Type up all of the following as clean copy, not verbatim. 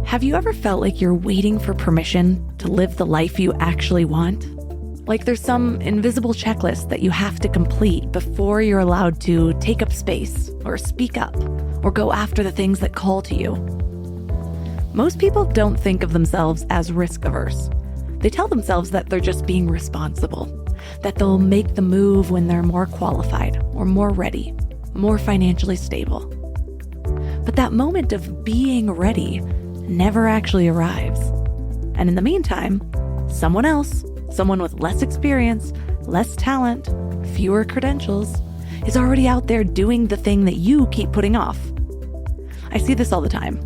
Have you ever felt like you're waiting for permission to live the life you actually want? Like there's some invisible checklist that you have to complete before you're allowed to take up space or speak up or go after the things that call to you. Most people don't think of themselves as risk-averse. They tell themselves that they're just being responsible, that they'll make the move when they're more qualified or more ready, more financially stable. But that moment of being ready never actually arrives. And in the meantime, someone else, someone with less experience, less talent, fewer credentials, is already out there doing the thing that you keep putting off. I see this all the time.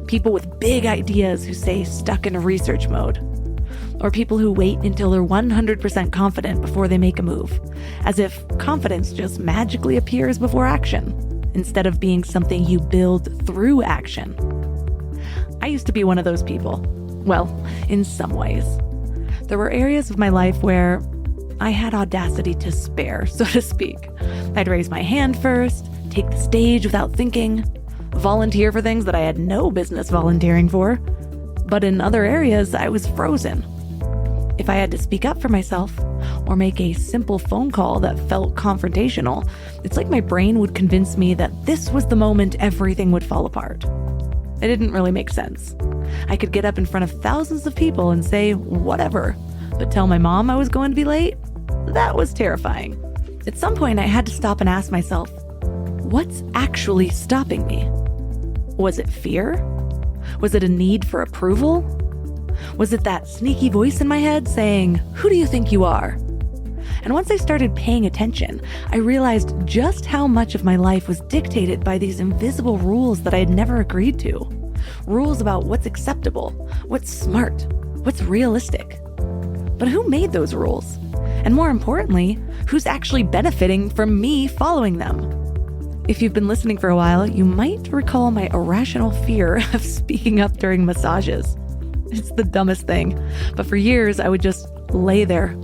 People with big ideas who stay stuck in research mode. Or people who wait until they're 100% confident before they make a move, as if confidence just magically appears before action, instead of being something you build through action. I used to be one of those people. Well, in some ways. There were areas of my life where I had audacity to spare, so to speak. I'd raise my hand first, take the stage without thinking, volunteer for things that I had no business volunteering for. But in other areas, I was frozen. If I had to speak up for myself or make a simple phone call that felt confrontational, it's like my brain would convince me that this was the moment everything would fall apart. It didn't really make sense. I could get up in front of thousands of people and say whatever, but tell my mom I was going to be late? That was terrifying. At some point, I had to stop and ask myself, what's actually stopping me? Was it fear? Was it a need for approval? Was it that sneaky voice in my head saying, "Who do you think you are?" And once I started paying attention, I realized just how much of my life was dictated by these invisible rules that I had never agreed to. Rules about what's acceptable, what's smart, what's realistic. But who made those rules? And more importantly, who's actually benefiting from me following them? If you've been listening for a while, you might recall my irrational fear of speaking up during massages. It's the dumbest thing. But for years, I would just lay there,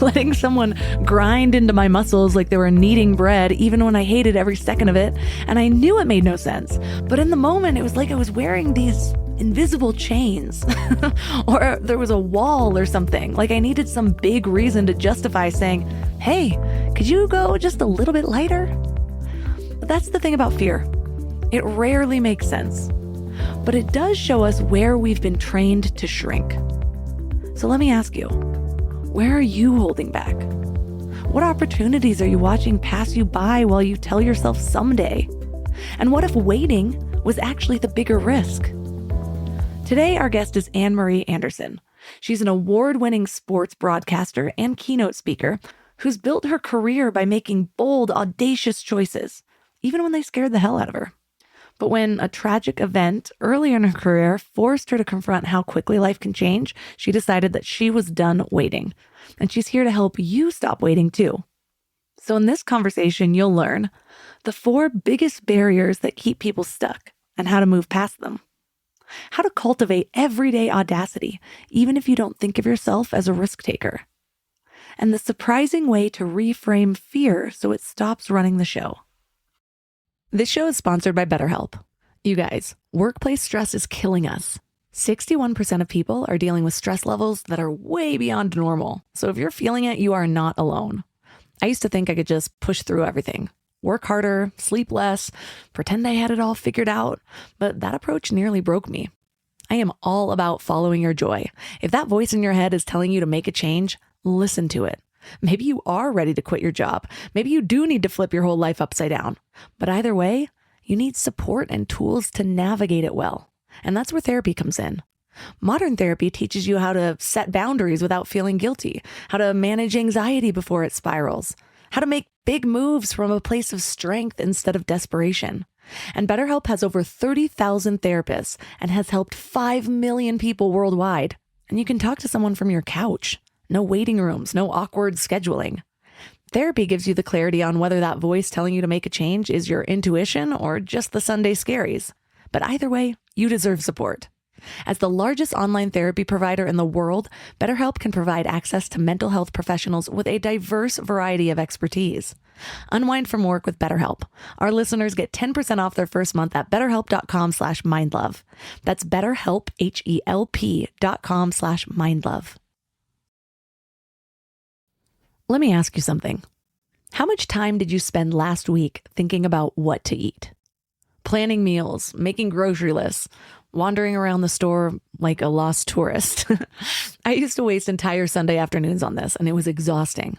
letting someone grind into my muscles like they were kneading bread, even when I hated every second of it. And I knew it made no sense. But in the moment, it was like I was wearing these invisible chains. Or there was a wall or something. Like I needed some big reason to justify saying, "Hey, could you go just a little bit lighter?" But that's the thing about fear. It rarely makes sense. But it does show us where we've been trained to shrink. So let me ask you, where are you holding back? What opportunities are you watching pass you by while you tell yourself someday? And what if waiting was actually the bigger risk? Today, our guest is Anne-Marie Anderson. She's an award-winning sports broadcaster and keynote speaker who's built her career by making bold, audacious choices, even when they scared the hell out of her. But when a tragic event earlier in her career forced her to confront how quickly life can change, she decided that she was done waiting. And she's here to help you stop waiting too. So in this conversation, you'll learn the 4 biggest barriers that keep people stuck and how to move past them. How to cultivate everyday audacity, even if you don't think of yourself as a risk taker. And the surprising way to reframe fear so it stops running the show. This show is sponsored by BetterHelp. You guys, workplace stress is killing us. 61% of people are dealing with stress levels that are way beyond normal. So if you're feeling it, you are not alone. I used to think I could just push through everything, work harder, sleep less, pretend I had it all figured out. But that approach nearly broke me. I am all about following your joy. If that voice in your head is telling you to make a change, listen to it. Maybe you are ready to quit your job. Maybe you do need to flip your whole life upside down. But either way, you need support and tools to navigate it well. And that's where therapy comes in. Modern therapy teaches you how to set boundaries without feeling guilty, how to manage anxiety before it spirals, how to make big moves from a place of strength instead of desperation. And BetterHelp has over 30,000 therapists and has helped 5 million people worldwide. And you can talk to someone from your couch. No waiting rooms, no awkward scheduling. Therapy gives you the clarity on whether that voice telling you to make a change is your intuition or just the Sunday scaries. But either way, you deserve support. As the largest online therapy provider in the world, BetterHelp can provide access to mental health professionals with a diverse variety of expertise. Unwind from work with BetterHelp. Our listeners get 10% off their first month at betterhelp.com/mindlove. That's BetterHelp, HELP.com/mindlove. Let me ask you something. How much time did you spend last week thinking about what to eat? Planning meals, making grocery lists, wandering around the store like a lost tourist. I used to waste entire Sunday afternoons on this, and it was exhausting.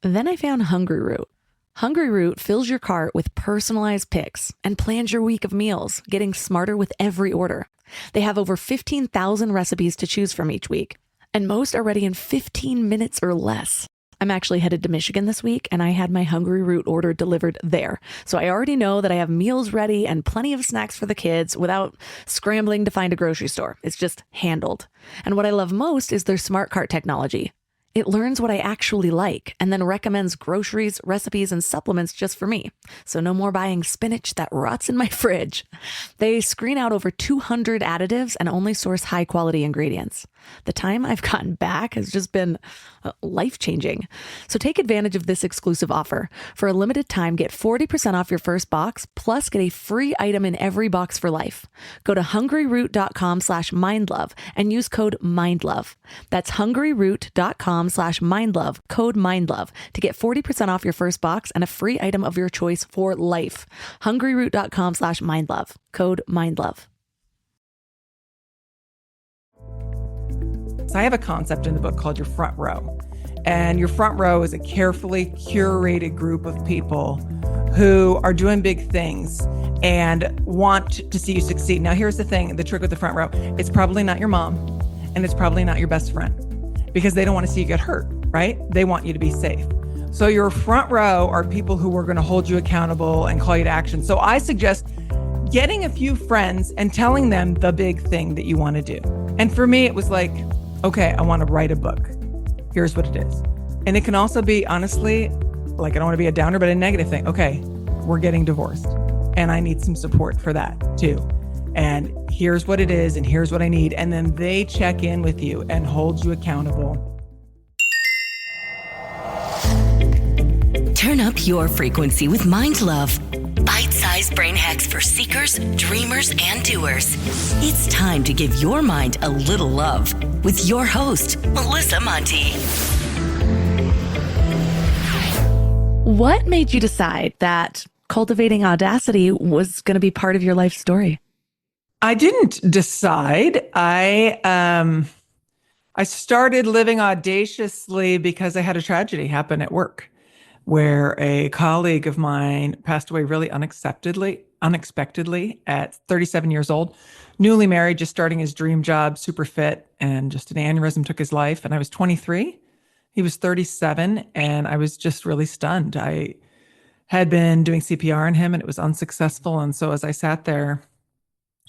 Then I found Hungry Root. Hungry Root fills your cart with personalized picks and plans your week of meals, getting smarter with every order. They have over 15,000 recipes to choose from each week, and most are ready in 15 minutes or less. I'm actually headed to Michigan this week, and I had my Hungry Root order delivered there. So I already know that I have meals ready and plenty of snacks for the kids without scrambling to find a grocery store. It's just handled. And what I love most is their smart cart technology. It learns what I actually like and then recommends groceries, recipes, and supplements just for me. So no more buying spinach that rots in my fridge. They screen out over 200 additives and only source high-quality ingredients. The time I've gotten back has just been life-changing. So take advantage of this exclusive offer. For a limited time, get 40% off your first box, plus get a free item in every box for life. Go to hungryroot.com/mindlove and use code MINDLOVE. That's hungryroot.com/mindlove, code MINDLOVE, to get 40% off your first box and a free item of your choice for life. hungryroot.com/mindlove, code MINDLOVE. So I have a concept in the book called your front row. And your front row is a carefully curated group of people who are doing big things and want to see you succeed. Now, here's the thing, the trick with the front row. It's probably not your mom, and it's probably not your best friend, because they don't want to see you get hurt, right? They want you to be safe. So your front row are people who are going to hold you accountable and call you to action. So I suggest getting a few friends and telling them the big thing that you want to do. And for me, it was like, okay, I want to write a book. Here's what it is. And it can also be, honestly, like, I don't want to be a downer, but a negative thing. Okay, we're getting divorced and I need some support for that too. And here's what it is, and here's what I need. And then they check in with you and hold you accountable. Turn up your frequency with MindLove. Bite-sized brain hacks for seekers, dreamers, and doers. It's time to give your mind a little love with your host, Melissa Monti. What made you decide that cultivating Audacity was going to be part of your life story? I didn't decide. I started living audaciously because I had a tragedy happen at work, where a colleague of mine passed away really unexpectedly at 37 years old, newly married, just starting his dream job, super fit, and just an aneurysm took his life. And I was 23. He was 37, and I was just really stunned. I had been doing CPR on him, and it was unsuccessful. And so as I sat there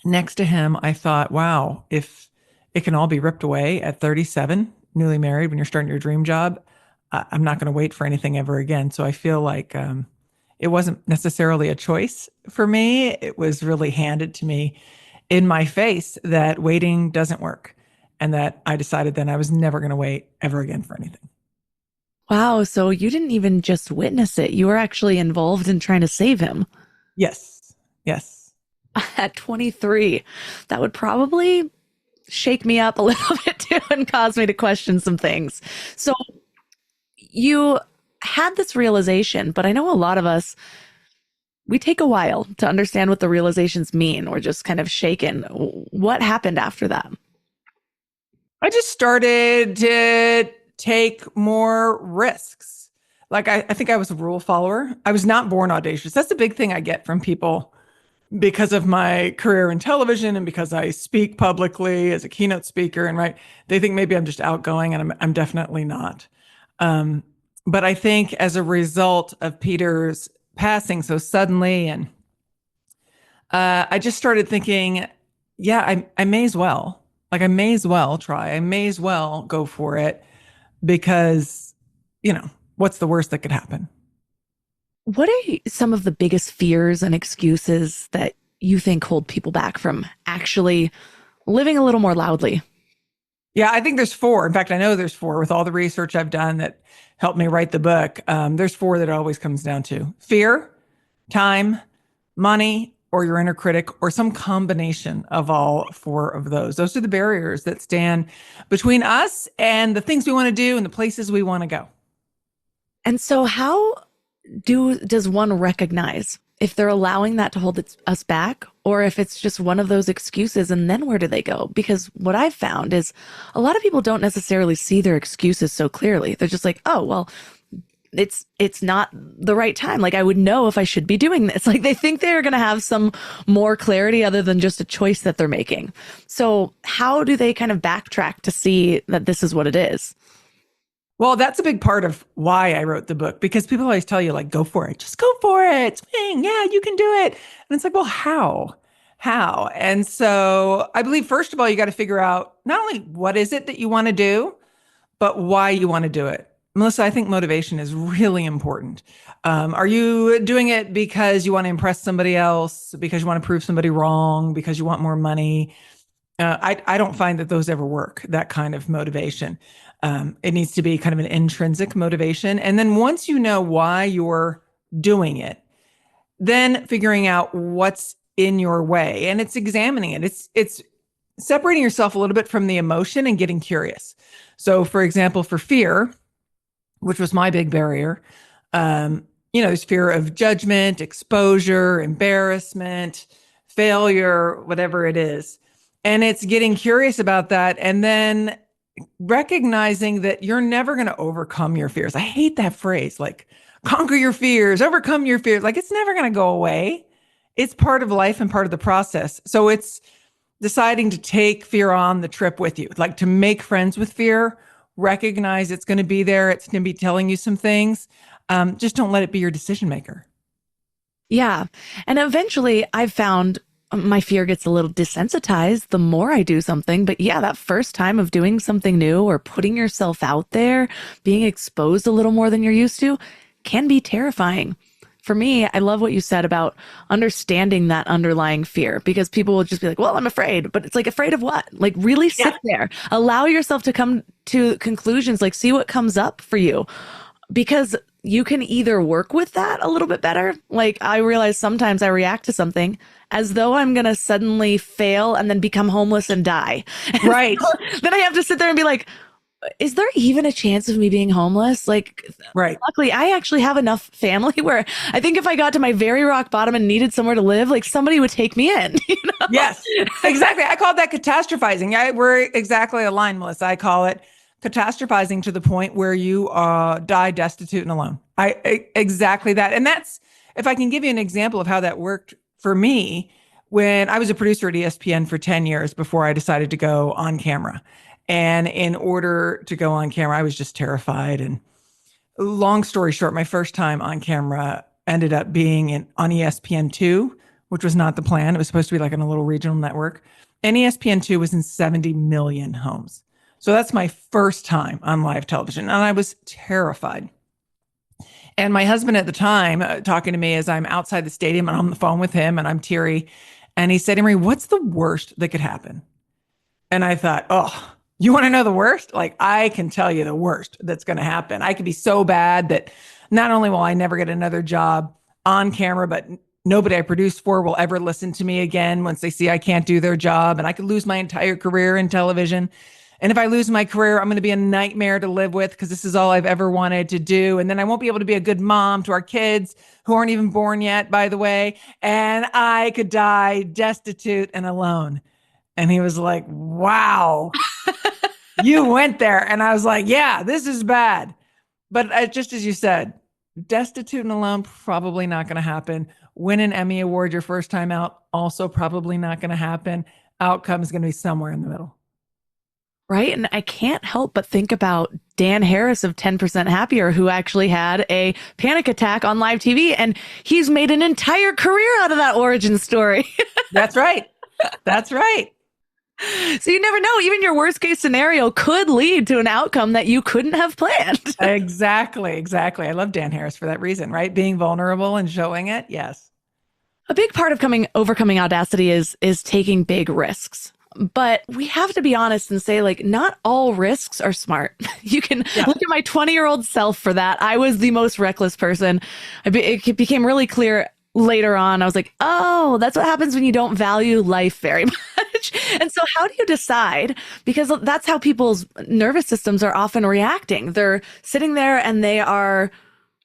next to him, I thought, wow, if it can all be ripped away at 37, newly married, when you're starting your dream job, I'm not going to wait for anything ever again. So I feel like it wasn't necessarily a choice for me. It was really handed to me in my face that waiting doesn't work, and that I decided then I was never going to wait ever again for anything. Wow. So you didn't even just witness it. You were actually involved in trying to save him. Yes. Yes. At 23, that would probably shake me up a little bit too and cause me to question some things. So you had this realization, but I know a lot of us, we take a while to understand what the realizations mean. We're just kind of shaken. What happened after that? I just started to take more risks. Like, I think I was a rule follower. I was not born audacious. That's the big thing I get from people because of my career in television and because I speak publicly as a keynote speaker, and they think maybe I'm just outgoing, and I'm definitely not. But I think as a result of Peter's passing so suddenly, and I just started thinking, yeah, I may as well. Like, I may as well try. I may as well go for it, because, what's the worst that could happen? What are some of the biggest fears and excuses that you think hold people back from actually living a little more loudly? Yeah, I think there's four. In fact, I know there's four with all the research I've done that helped me write the book. There's four that it always comes down to: fear, time, money, or your inner critic, or some combination of all four of those. Those are the barriers that stand between us and the things we want to do and the places we want to go. And so how does one recognize if they're allowing that to hold us back, or if it's just one of those excuses, and then where do they go? Because what I've found is a lot of people don't necessarily see their excuses so clearly. They're just like, oh, well, it's not the right time. Like, I would know if I should be doing this. Like, they think they're going to have some more clarity other than just a choice that they're making. So how do they kind of backtrack to see that this is what it is? Well, that's a big part of why I wrote the book, because people always tell you, like, go for it. Just go for it. Swing. Yeah, you can do it. And it's like, well, how? How? And so I believe, first of all, you got to figure out not only what is it that you want to do, but why you want to do it. Melissa, I think motivation is really important. Are you doing it because you want to impress somebody else, because you want to prove somebody wrong, because you want more money? I don't find that those ever work, that kind of motivation. It needs to be kind of an intrinsic motivation. And then once you know why you're doing it, then figuring out what's in your way, and it's examining it. It's separating yourself a little bit from the emotion and getting curious. So, for example, for fear, which was my big barrier, there's fear of judgment, exposure, embarrassment, failure, whatever it is. And it's getting curious about that, and then recognizing that you're never going to overcome your fears. I hate that phrase, like conquer your fears, overcome your fears. Like, it's never going to go away. It's part of life and part of the process. So it's deciding to take fear on the trip with you, like to make friends with fear, recognize it's going to be there. It's going to be telling you some things. Just don't let it be your decision maker. Yeah. And eventually I've found my fear gets a little desensitized the more I do something. But yeah, that first time of doing something new or putting yourself out there, being exposed a little more than you're used to, can be terrifying. For me, I love what you said about understanding that underlying fear, because people will just be like, well, I'm afraid. But it's like, afraid of what? Like, really sit there, allow yourself to come to conclusions, like see what comes up for you, because you can either work with that a little bit better. Like, I realize sometimes I react to something as though I'm going to suddenly fail and then become homeless and die. Right. So then I have to sit there and be like, is there even a chance of me being homeless? Like, right. Luckily, I actually have enough family where I think if I got to my very rock bottom and needed somewhere to live, like somebody would take me in. You know? Yes, exactly. I call that catastrophizing. We're exactly aligned, Melissa. I call it catastrophizing to the point where you die destitute and alone. Exactly that. And that's, if I can give you an example of how that worked for me, when I was a producer at ESPN for 10 years before I decided to go on camera. And in order to go on camera, I was just terrified. And long story short, my first time on camera ended up being on ESPN2, which was not the plan. It was supposed to be like on a little regional network. And ESPN2 was in 70 million homes. So that's my first time on live television. And I was terrified. And my husband at the time, talking to me as I'm outside the stadium and I'm on the phone with him and I'm teary. And he said, Emery, what's the worst that could happen? And I thought, oh, you want to know the worst? Like, I can tell you the worst that's going to happen. I could be so bad that not only will I never get another job on camera, but nobody I produced for will ever listen to me again once they see I can't do their job. And I could lose my entire career in television. And if I lose my career, I'm going to be a nightmare to live with, because this is all I've ever wanted to do. And then I won't be able to be a good mom to our kids who aren't even born yet, by the way. And I could die destitute and alone. And he was like, wow, you went there. And I was like, yeah, this is bad. But just as you said, destitute and alone, probably not going to happen. Win an Emmy Award your first time out, also probably not going to happen. Outcome is going to be somewhere in the middle. Right. And I can't help but think about Dan Harris of 10% Happier, who actually had a panic attack on live TV, and he's made an entire career out of that origin story. That's right. That's right. So you never know. Even your worst case scenario could lead to an outcome that you couldn't have planned. Exactly. Exactly. I love Dan Harris for that reason, right? Being vulnerable and showing it. Yes. A big part of overcoming Audacity is taking big risks. But we have to be honest and say, like, not all risks are smart. You can look at my 20-year-old self for that. I was the most reckless person. It became really clear later on. I was like, oh, that's what happens when you don't value life very much. And so how do you decide? Because that's how people's nervous systems are often reacting. They're sitting there and they are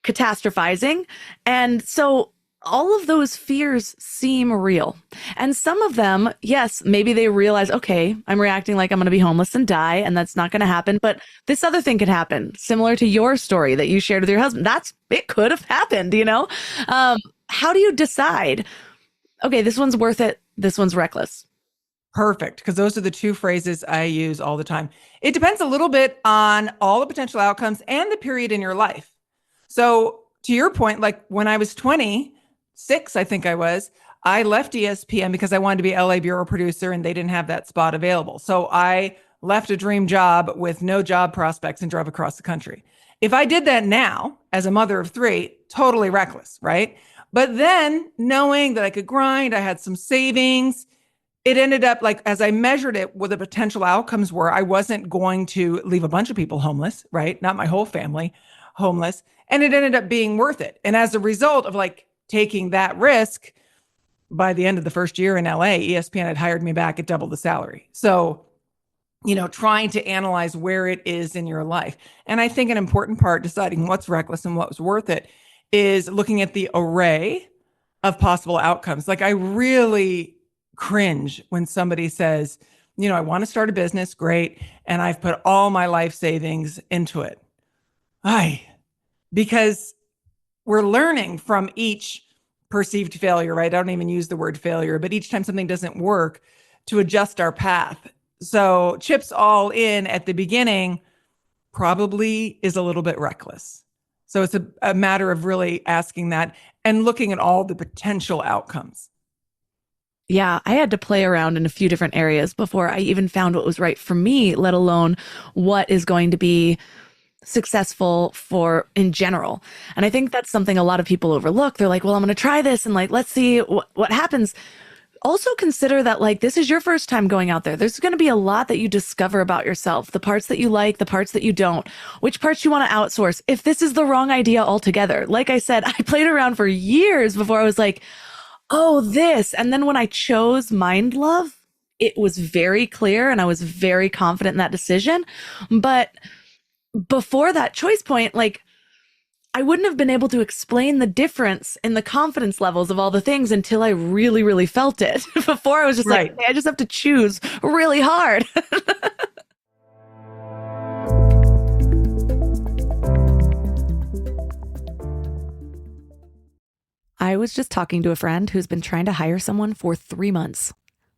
catastrophizing. And so all of those fears seem real. And some of them, yes, maybe they realize, okay, I'm reacting like I'm going to be homeless and die, and that's not going to happen. But this other thing could happen, similar to your story that you shared with your husband. It could have happened, you know? How do you decide, okay, this one's worth it, this one's reckless? Perfect. Because those are the two phrases I use all the time. It depends a little bit on all the potential outcomes and the period in your life. So to your point, like when I was 26, I think I left ESPN because I wanted to be LA bureau producer and they didn't have that spot available. So I left a dream job with no job prospects and drove across the country. If I did that now as a mother of three, totally reckless, right? But then knowing that I could grind, I had some savings, it ended up like, as I measured it, what the potential outcomes were, I wasn't going to leave a bunch of people homeless, right? Not my whole family homeless. And it ended up being worth it. And as a result of like taking that risk, by the end of the first year in LA, ESPN had hired me back at double the salary. So, trying to analyze where it is in your life. And I think an important part deciding what's reckless and what was worth it is looking at the array of possible outcomes. Like I really cringe when somebody says, I want to start a business, great, and I've put all my life savings into it. Because we're learning from each perceived failure, right? I don't even use the word failure, but each time something doesn't work, to adjust our path. So chips all in at the beginning probably is a little bit reckless. So it's a matter of really asking that and looking at all the potential outcomes. Yeah, I had to play around in a few different areas before I even found what was right for me, let alone what is going to be successful for in general. And I think that's something a lot of people overlook. They're like, well, I'm going to try this and like, let's see what happens. Also consider that like, this is your first time going out there. There's going to be a lot that you discover about yourself, the parts that you like, the parts that you don't, which parts you want to outsource. If this is the wrong idea altogether, like I said, I played around for years before I was like, oh, this. And then when I chose Mind Love, it was very clear and I was very confident in that decision. But before that choice point, like I wouldn't have been able to explain the difference in the confidence levels of all the things until I really, really felt it. Before I was just like, hey, I just have to choose really hard. I was just talking to a friend who's been trying to hire someone for 3 months.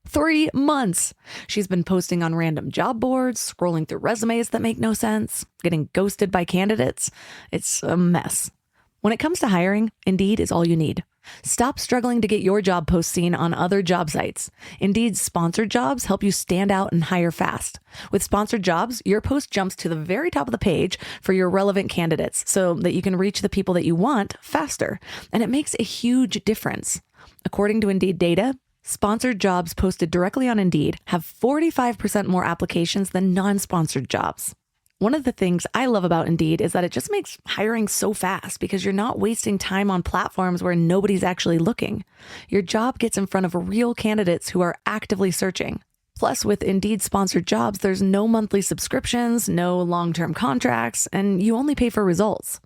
3 months. She's been posting on random job boards, scrolling through resumes that make no sense, getting ghosted by candidates. It's a mess. When it comes to hiring, Indeed is all you need. Stop struggling to get your job post seen on other job sites. Indeed's sponsored jobs help you stand out and hire fast. With sponsored jobs, your post jumps to the very top of the page for your relevant candidates so that you can reach the people that you want faster. And it makes a huge difference. According to Indeed data, sponsored jobs posted directly on Indeed have 45% more applications than non-sponsored jobs. One of the things I love about Indeed is that it just makes hiring so fast because you're not wasting time on platforms where nobody's actually looking. Your job gets in front of real candidates who are actively searching. Plus, with Indeed sponsored jobs, there's no monthly subscriptions, no long-term contracts, and you only pay for results.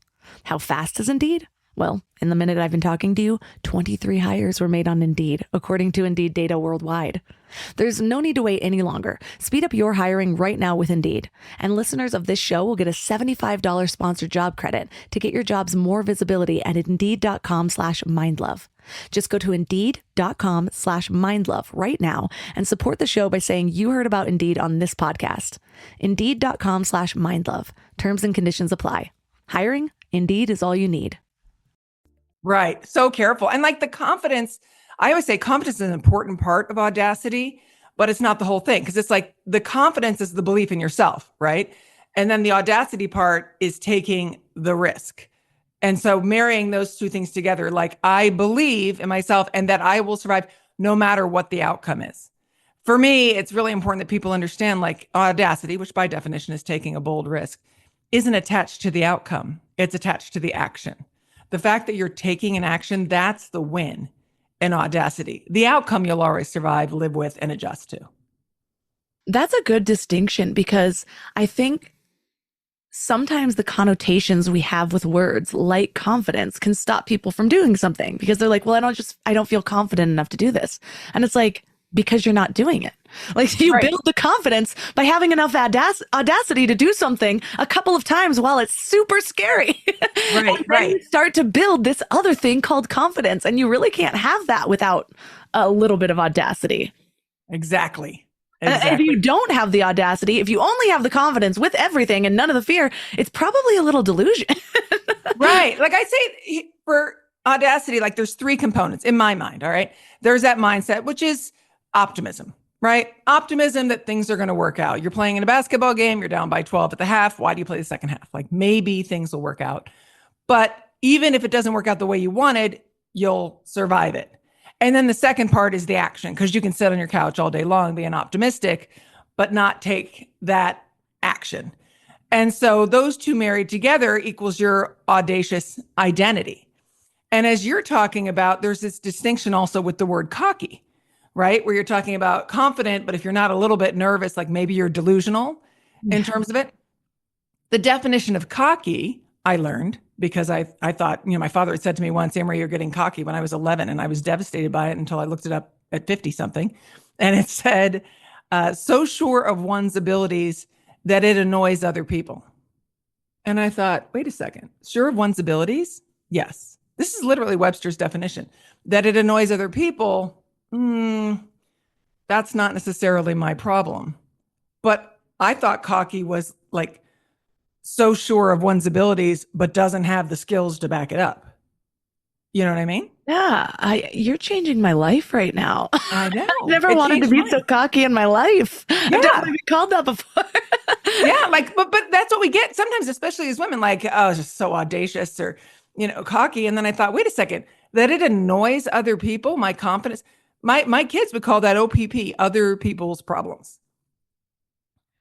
How fast is Indeed? Well, in the minute I've been talking to you, 23 hires were made on Indeed, according to Indeed data worldwide. There's no need to wait any longer. Speed up your hiring right now with Indeed. And listeners of this show will get a $75 sponsored job credit to get your jobs more visibility at Indeed.com/mindlove. Just go to Indeed.com/mindlove right now and support the show by saying you heard about Indeed on this podcast. Indeed.com/mindlove. Terms and conditions apply. Hiring? Indeed is all you need. Right. So careful. And like the confidence, I always say confidence is an important part of Audacity, but it's not the whole thing. Because it's like the confidence is the belief in yourself, right? And then the Audacity part is taking the risk. And so marrying those two things together, like I believe in myself and that I will survive no matter what the outcome is. for me, it's really important that people understand like audacity, which by definition is taking a bold risk, isn't attached to the outcome. It's attached to the action. The fact that you're taking an action, that's the win in audacity. The outcome you'll always survive, live with, and adjust to. That's a good distinction because I think sometimes the connotations we have with words like confidence can stop people from doing something because they're like, well, I don't feel confident enough to do this. And it's like, because you're not doing it. Like you build the confidence by having enough audacity to do something a couple of times while it's super scary. Right. You start to build this other thing called confidence, and you really can't have that without a little bit of audacity. Exactly. If you don't have the audacity, if you only have the confidence with everything and none of the fear, it's probably a little delusion. Right. Like I say for audacity, like there's three components in my mind. All right. There's that mindset, which is optimism, right? Optimism that things are going to work out. You're playing in a basketball game, you're down by 12 at the half. Why do you play the second half? Like maybe things will work out. But even if it doesn't work out the way you wanted, you'll survive it. And then the second part is the action, because you can sit on your couch all day long being optimistic, but not take that action. And so those two married together equals your audacious identity. And as you're talking about, there's this distinction also with the word cocky, right? Where you're talking about confident, but if you're not a little bit nervous, like maybe you're delusional in terms of it. The definition of cocky, I learned because I thought, my father had said to me once, Amory, you're getting cocky when I was 11. And I was devastated by it until I looked it up at 50 something. And it said, so sure of one's abilities that it annoys other people. And I thought, wait a second, sure of one's abilities? Yes. This is literally Webster's definition. That it annoys other people, that's not necessarily my problem. But I thought cocky was like so sure of one's abilities, but doesn't have the skills to back it up. You know what I mean? Yeah, you're changing my life right now. I know. I never wanted to be so cocky in my life. Yeah. I've definitely been called that before. Yeah, like, but that's what we get sometimes, especially as women, like, oh, it's just so audacious or, cocky. And then I thought, wait a second, that it annoys other people, my confidence. My kids would call that OPP, other people's problems.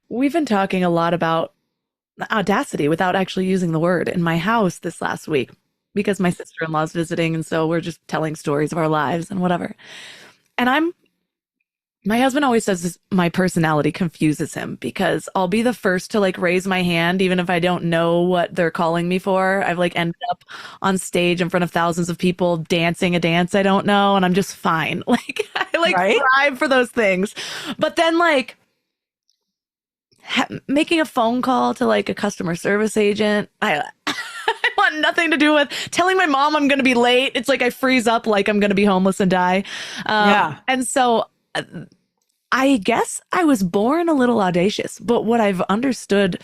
We've been talking a lot about audacity without actually using the word in my house this last week because my sister-in-law's visiting. And so we're just telling stories of our lives and whatever. And my husband always says this, my personality confuses him because I'll be the first to like raise my hand, even if I don't know what they're calling me for. I've like ended up on stage in front of thousands of people dancing a dance I don't know. And I'm just fine. Like I thrive for those things. But then like making a phone call to like a customer service agent, I want nothing to do with telling my mom I'm going to be late. It's like I freeze up like I'm going to be homeless and die. And so I guess I was born a little audacious, but what I've understood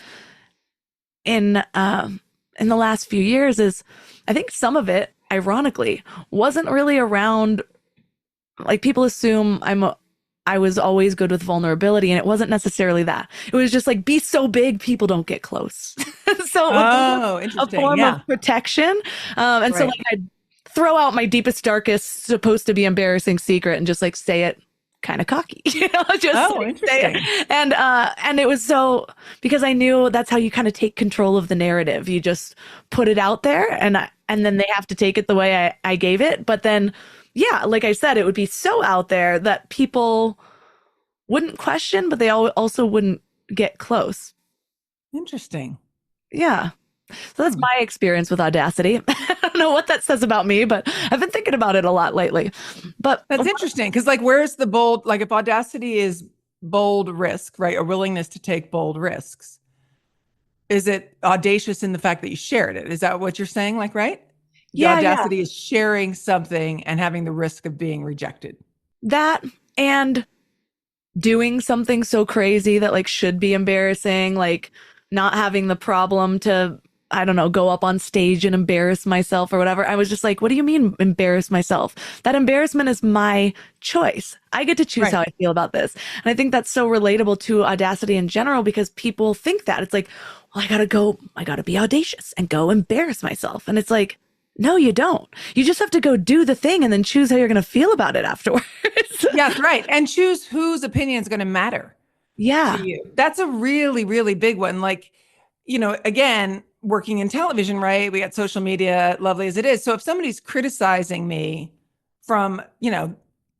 in the last few years is I think some of it, ironically, wasn't really around, like people assume I was always good with vulnerability, and it wasn't necessarily that. It was just like, be so big, people don't get close. So it was a form of protection. So like I'd throw out my deepest, darkest, supposed to be embarrassing secret and just like say it kind of cocky, just say it. And it was so, because I knew that's how you kind of take control of the narrative. You just put it out there and then they have to take it the way I gave it. But then, yeah, like I said, it would be so out there that people wouldn't question, but they also wouldn't get close. Interesting. Yeah. So that's my experience with audacity. I don't know what that says about me, but I've been thinking about it a lot lately. But that's interesting because like, where's the bold, like if audacity is bold risk, right? A willingness to take bold risks. Is it audacious in the fact that you shared it? Is that what you're saying? Like, right? The audacity is sharing something and having the risk of being rejected. That and doing something so crazy that like should be embarrassing, like not having the problem to, I don't know, go up on stage and embarrass myself or whatever. I was just like, what do you mean embarrass myself? That embarrassment is my choice. I get to choose how I feel about this. And I think that's so relatable to audacity in general because people think that. It's like, well, I gotta be audacious and go embarrass myself. And it's like, No, you don't. You just have to go do the thing and then choose how you're going to feel about it afterwards. Yes, right. And choose whose opinion is going to matter Yeah. to you. That's a really, really big one. Like, again, working in television, right? We got social media, lovely as it is. So if somebody's criticizing me from,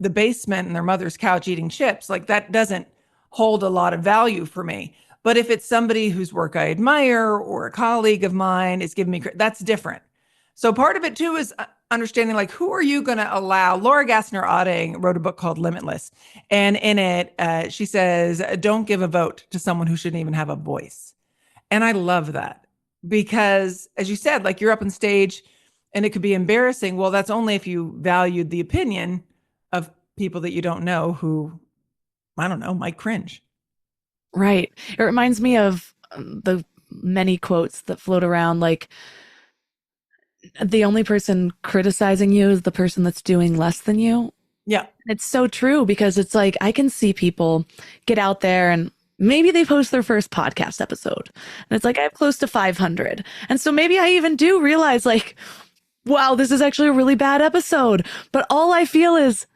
the basement and their mother's couch eating chips, like that doesn't hold a lot of value for me. But if it's somebody whose work I admire or a colleague of mine is giving me, that's different. So part of it too is understanding like, who are you going to allow? Laura Gassner-Otting wrote a book called Limitless. And in it, she says, don't give a vote to someone who shouldn't even have a voice. And I love that because, as you said, like you're up on stage and it could be embarrassing. Well, that's only if you valued the opinion of people that you don't know who, I don't know, might cringe. Right. It reminds me of the many quotes that float around like, the only person criticizing you is the person that's doing less than you. Yeah. It's so true because it's like I can see people get out there and maybe they post their first podcast episode and it's like I have close to 500. And so maybe I even do realize like, wow, this is actually a really bad episode. But all I feel is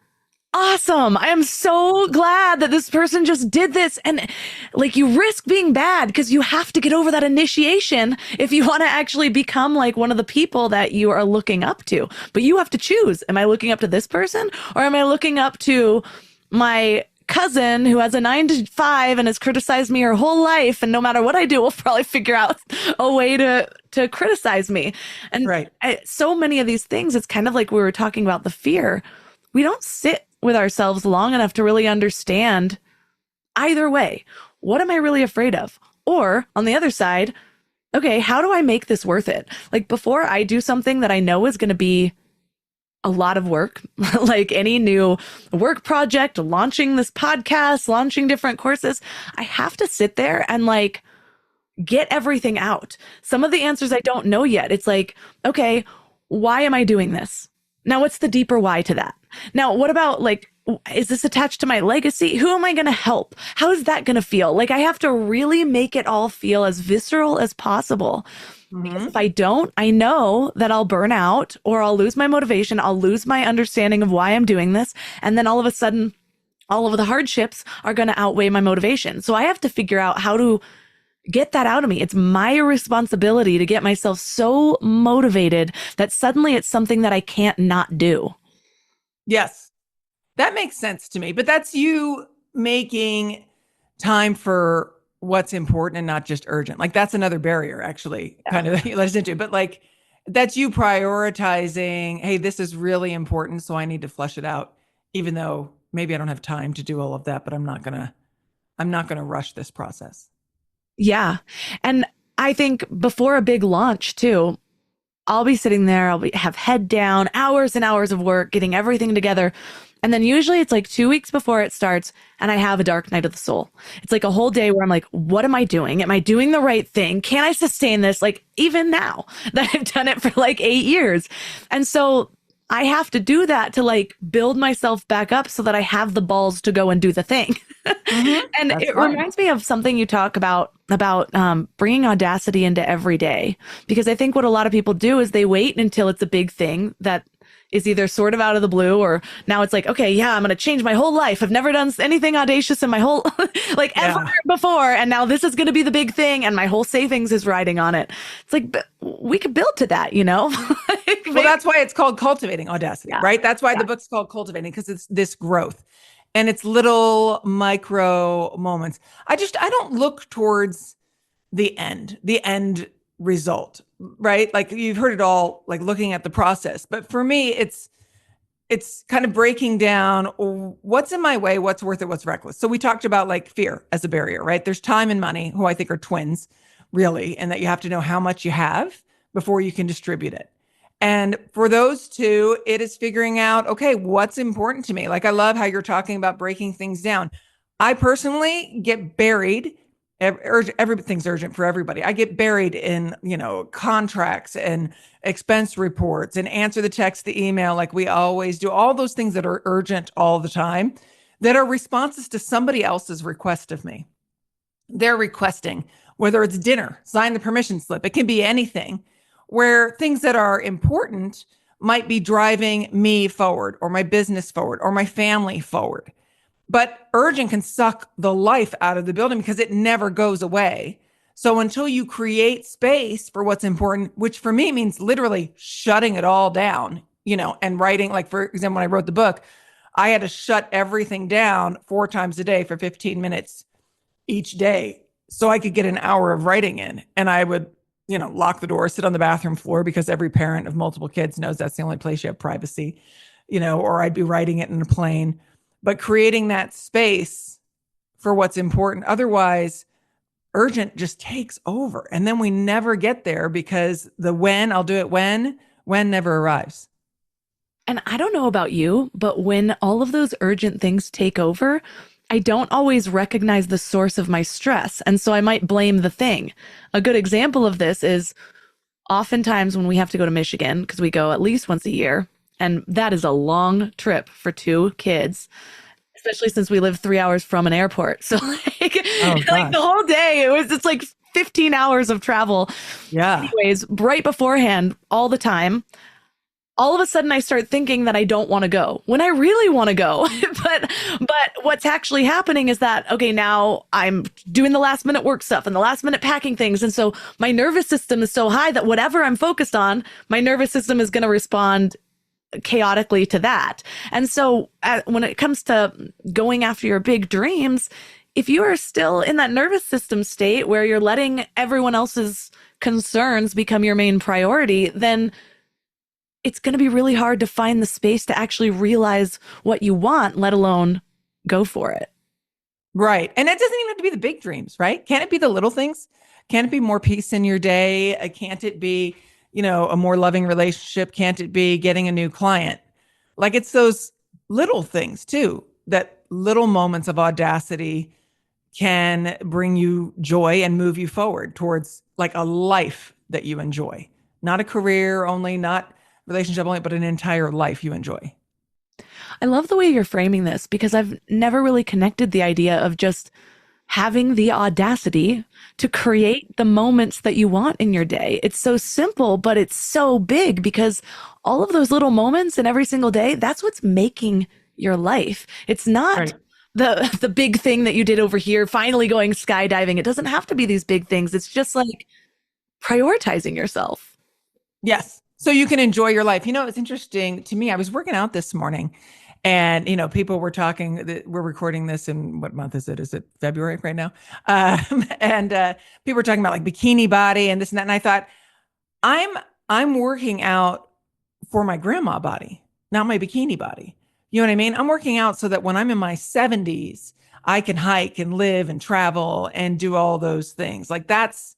awesome. I am so glad that this person just did this. And like you risk being bad because you have to get over that initiation if you want to actually become like one of the people that you are looking up to. But you have to choose. Am I looking up to this person or am I looking up to my cousin who has a 9 to 5 and has criticized me her whole life? And no matter what I do, we'll probably figure out a way to criticize me. And right. So many of these things, it's kind of like we were talking about the fear. We don't sit with ourselves long enough to really understand either way. What am I really afraid of? Or on the other side, okay, how do I make this worth it? Like before I do something that I know is going to be a lot of work, like any new work project, launching this podcast, launching different courses, I have to sit there and like get everything out. Some of the answers I don't know yet. It's like, okay, why am I doing this? Now, what's the deeper why to that? Now, what about like, is this attached to my legacy? Who am I going to help? How is that going to feel? Like I have to really make it all feel as visceral as possible. Because if I don't, I know that I'll burn out or I'll lose my motivation. I'll lose my understanding of why I'm doing this. And then all of a sudden, all of the hardships are going to outweigh my motivation. So I have to figure out how to get that out of me. It's my responsibility to get myself so motivated that suddenly it's something that I can't not do. Yes, that makes sense to me. But that's you making time for what's important and not just urgent. Like that's another barrier, actually, kind of that you let us into. But like that's you prioritizing, hey, this is really important, so I need to flesh it out, even though maybe I don't have time to do all of that, but I'm not gonna rush this process. Yeah. And I think before a big launch too, I'll be sitting there, have head down, hours and hours of work, getting everything together. And then usually it's like 2 weeks before it starts and I have a dark night of the soul. It's like a whole day where I'm like, what am I doing? Am I doing the right thing? Can I sustain this? Like even now that I've done it for like 8 years. And so I have to do that to like build myself back up so that I have the balls to go and do the thing. And That's it fine. reminds me of something you talk about bringing audacity into every day, because I think what a lot of people do is they wait until it's a big thing that is either sort of out of the blue or now it's like, okay, yeah, I'm going to change my whole life. I've never done anything audacious in my whole like ever before. And now this is going to be the big thing. And my whole savings is riding on it. It's like, we could build to that, you know? Well, that's why it's called Cultivating Audacity, right? That's why the book's called Cultivating, because it's this growth and it's little micro moments. I don't look towards the end result, right? Like you've heard it all, like looking at the process. But for me, it's kind of breaking down what's in my way, what's worth it, what's reckless. So we talked about like fear as a barrier, right? There's time and money, who I think are twins, really, and that you have to know how much you have before you can distribute it. And for those two, it is figuring out, okay, what's important to me? Like, I love how you're talking about breaking things down. I personally get buried. Everything's urgent for everybody. I get buried in, contracts and expense reports and answer the text, the email, like we always do, all those things that are urgent all the time, that are responses to somebody else's request of me. They're requesting, whether it's dinner, sign the permission slip, it can be anything, where things that are important might be driving me forward or my business forward or my family forward. But urgent can suck the life out of the building because it never goes away. So until you create space for what's important, which for me means literally shutting it all down, and writing, like, for example, when I wrote the book, I had to shut everything down 4 times a day for 15 minutes each day so I could get an hour of writing in. And I would, lock the door, sit on the bathroom floor, because every parent of multiple kids knows that's the only place you have privacy, or I'd be writing it in a plane. But creating that space for what's important. Otherwise, urgent just takes over. And then we never get there because the I'll do it when never arrives. And I don't know about you, but when all of those urgent things take over, I don't always recognize the source of my stress. And so I might blame the thing. A good example of this is oftentimes when we have to go to Michigan, because we go at least once a year, and that is a long trip for 2 kids, especially since we live 3 hours from an airport. So like the whole day, it's like 15 hours of travel. Yeah. Anyways, right beforehand, all the time, all of a sudden I start thinking that I don't want to go when I really want to go. but what's actually happening is that, okay, now I'm doing the last minute work stuff and the last minute packing things. And so my nervous system is so high that whatever I'm focused on, my nervous system is going to respond chaotically to that. And so when it comes to going after your big dreams, if you are still in that nervous system state where you're letting everyone else's concerns become your main priority, then it's going to be really hard to find the space to actually realize what you want, let alone go for it. Right. And it doesn't even have to be the big dreams, right? Can't it be the little things? Can't it be more peace in your day? Can't it be, a more loving relationship? Can't it be getting a new client? Like, it's those little things too, that little moments of audacity can bring you joy and move you forward towards like a life that you enjoy, not a career only, not relationship only, but an entire life you enjoy. I love the way you're framing this because I've never really connected the idea of just having the audacity to create the moments that you want in your day. It's so simple, but it's so big because all of those little moments in every single day, that's what's making your life. It's not right. The big thing that you did over here, finally going skydiving. It doesn't have to be these big things. It's just like prioritizing yourself. Yes. So you can enjoy your life. It's interesting to me. I was working out this morning and, people were talking, we're recording this in, what month is it? Is it February right now? And people were talking about like bikini body and this and that. And I thought, I'm working out for my grandma body, not my bikini body. You know what I mean? I'm working out so that when I'm in my 70s, I can hike and live and travel and do all those things. Like that's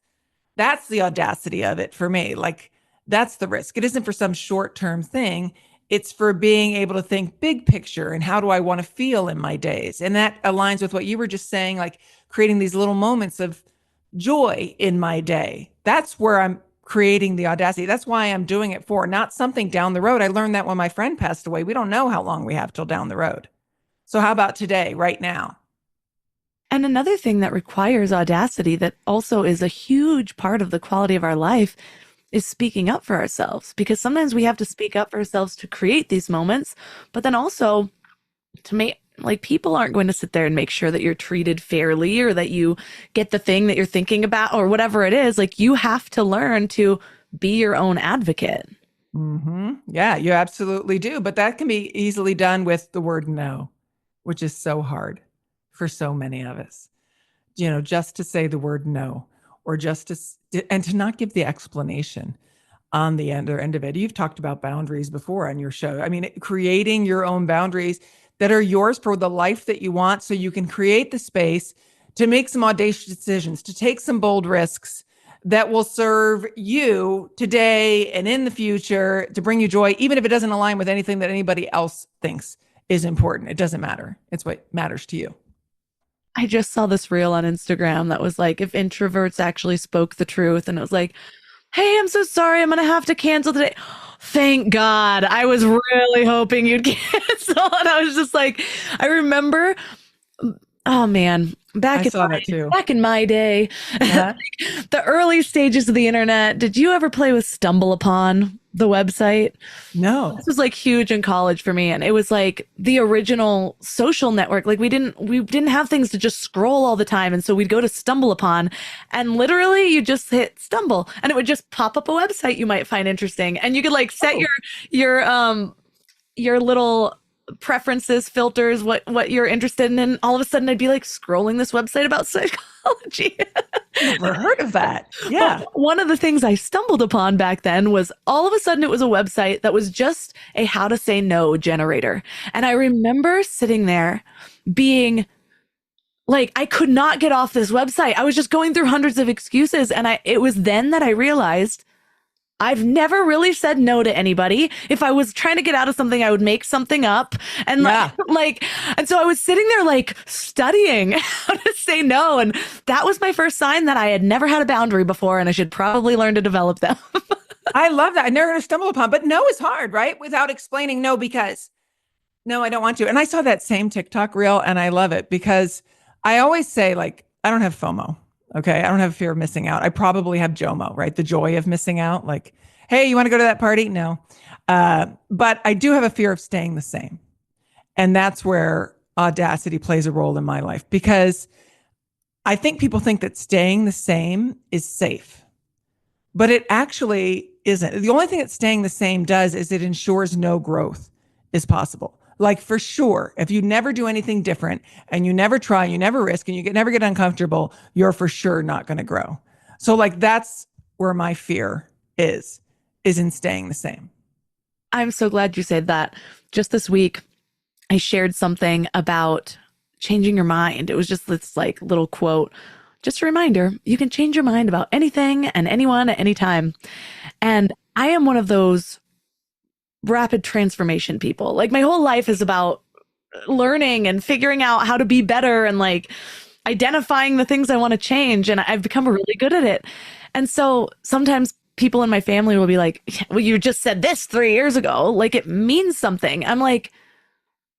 the audacity of it for me. Like, that's the risk. It isn't for some short-term thing. It's for being able to think big picture and how do I want to feel in my days? And that aligns with what you were just saying, like creating these little moments of joy in my day. That's where I'm creating the audacity. That's why I'm doing it for, not something down the road. I learned that when my friend passed away. We don't know how long we have till down the road. So how about today, right now? And another thing that requires audacity that also is a huge part of the quality of our life is speaking up for ourselves, because sometimes we have to speak up for ourselves to create these moments, but then also to make, like, people aren't going to sit there and make sure that you're treated fairly or that you get the thing that you're thinking about or whatever it is. Like, you have to learn to be your own advocate. Mm-hmm. Yeah, you absolutely do. But that can be easily done with the word no, which is so hard for so many of us, just to say the word no. Or and to not give the explanation on the end of it. You've talked about boundaries before on your show. I mean, creating your own boundaries that are yours for the life that you want, so you can create the space to make some audacious decisions, to take some bold risks that will serve you today and in the future, to bring you joy, even if it doesn't align with anything that anybody else thinks is important. It doesn't matter. It's what matters to you. I just saw this reel on Instagram that was like, if introverts actually spoke the truth. And it was like, hey, I'm so sorry, I'm going to have to cancel today. Thank God. I was really hoping you'd cancel. And I was just like, I remember Oh man, I saw that too. back in my day, Uh-huh. the early stages of the internet, did you ever play with Stumble Upon, the website? This No. was like huge in college for me, and it was like the original social network. Like we didn't have things to just scroll all the time, and so we'd go to Stumble Upon, and literally you just hit stumble and it would just pop up a website you might find interesting, and you could like set Oh, your your little preferences, filters, what you're interested in, and all of a sudden I'd be like scrolling this website about psychology. never heard of that. But Yeah. one of the things I stumbled upon back then was all of a sudden it was a website that was just a how to say no generator. And I remember sitting there being like, I could not get off this website. I was just going through hundreds of excuses. And it was then that I realized I've never really said no to anybody. If I was trying to get out of something, I would make something up. And Yeah. and so I was sitting there like studying how to say no. And that was my first sign that I had never had a boundary before and I should probably learn to develop them. I love that. I never going to stumble upon, but no is hard, right? Without explaining no, because no, I don't want to. And I saw that same TikTok reel and I love it because I always say, like, I don't have FOMO. Okay. I don't have fear of missing out. I probably have JOMO, right? The joy of missing out. Like, hey, you want to go to that party? No. But I do have a fear of staying the same. And that's where Audacity plays a role in my life because I think people think that staying the same is safe, but it actually isn't. The only thing that staying the same does is it ensures no growth is possible. Like for sure, if you never do anything different and you never try, you never risk, and never get uncomfortable, you're for sure not going to grow. So like that's where my fear is in staying the same. I'm so glad you said that. Just this week, I shared something about changing your mind. It was just this like little quote, just a reminder, you can change your mind about anything and anyone at any time. And I am one of those rapid transformation people. Like my whole life is about learning and figuring out how to be better and like identifying the things I want to change. And I've become really good at it. And so sometimes people in my family will be like, well, you just said this 3 years ago. Like it means something. I'm like,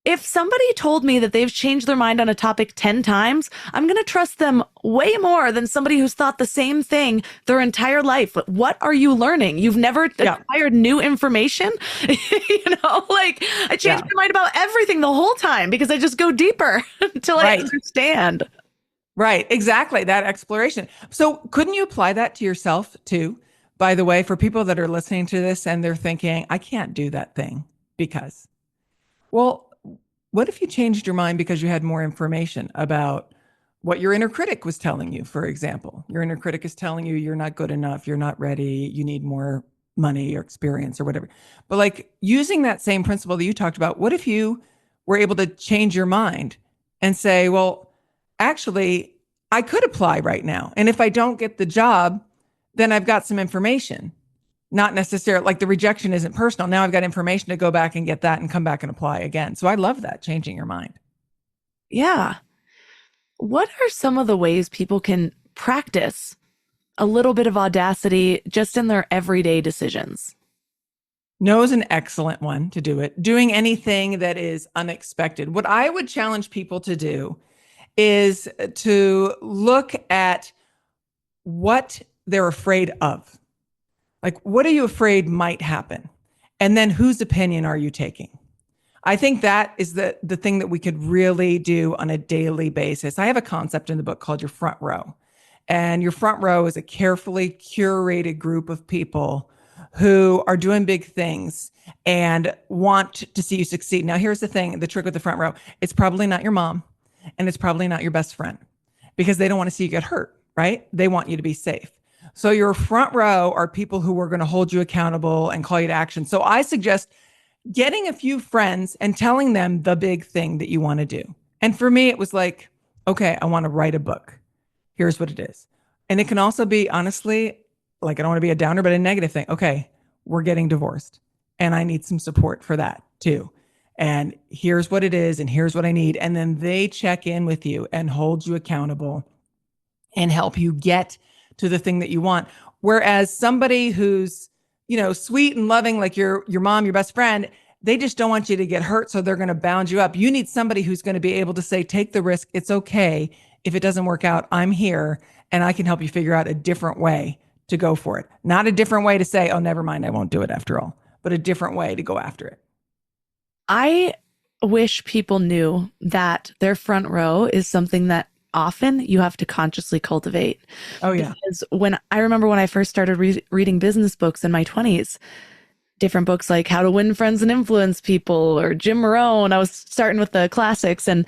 if somebody told me that they've changed their mind on a topic 10 times, I'm going to trust them way more than somebody who's thought the same thing their entire life. But what are you learning? You've never acquired new information? Like I changed my mind about everything the whole time because I just go deeper until I understand. Right. Exactly. That exploration. So couldn't you apply that to yourself too? By the way, for people that are listening to this and they're thinking, I can't do that thing because, well, what if you changed your mind because you had more information about what your inner critic was telling you, for example? Your inner critic is telling you you're not good enough, you're not ready, you need more money or experience or whatever. But like using that same principle that you talked about, what if you were able to change your mind and say, well, actually, I could apply right now. And if I don't get the job, then I've got some information. Not necessarily like the rejection isn't personal. Now I've got information to go back and get that and come back and apply again. So I love that, changing your mind. Yeah. What are some of the ways people can practice a little bit of audacity just in their everyday decisions? No is an excellent one to do it. Doing anything that is unexpected. What I would challenge people to do is to look at what they're afraid of. Like, what are you afraid might happen? And then whose opinion are you taking? I think that is the thing that we could really do on a daily basis. I have a concept in the book called your front row. And your front row is a carefully curated group of people who are doing big things and want to see you succeed. Now, here's the thing, the trick with the front row. It's probably not your mom and it's probably not your best friend because they don't want to see you get hurt, right? They want you to be safe. So your front row are people who are going to hold you accountable and call you to action. So I suggest getting a few friends and telling them the big thing that you want to do. And for me, it was like, okay, I want to write a book. Here's what it is. And it can also be, honestly, like, I don't want to be a downer, but a negative thing. Okay, we're getting divorced and I need some support for that too. And here's what it is. And here's what I need. And then they check in with you and hold you accountable and help you get to the thing that you want. Whereas somebody who's, sweet and loving, like your mom, your best friend, They just don't want you to get hurt. So they're going to bound you up. You need somebody who's going to be able to say, take the risk. It's okay. If it doesn't work out, I'm here and I can help you figure out a different way to go for it. Not a different way to say, oh, never mind, I won't do it after all, but a different way to go after it. I wish people knew that their front row is something that often you have to consciously cultivate. Oh, yeah. Because I remember when I first started reading business books in my 20s, different books like How to Win Friends and Influence People or Jim Rohn, I was starting with the classics, and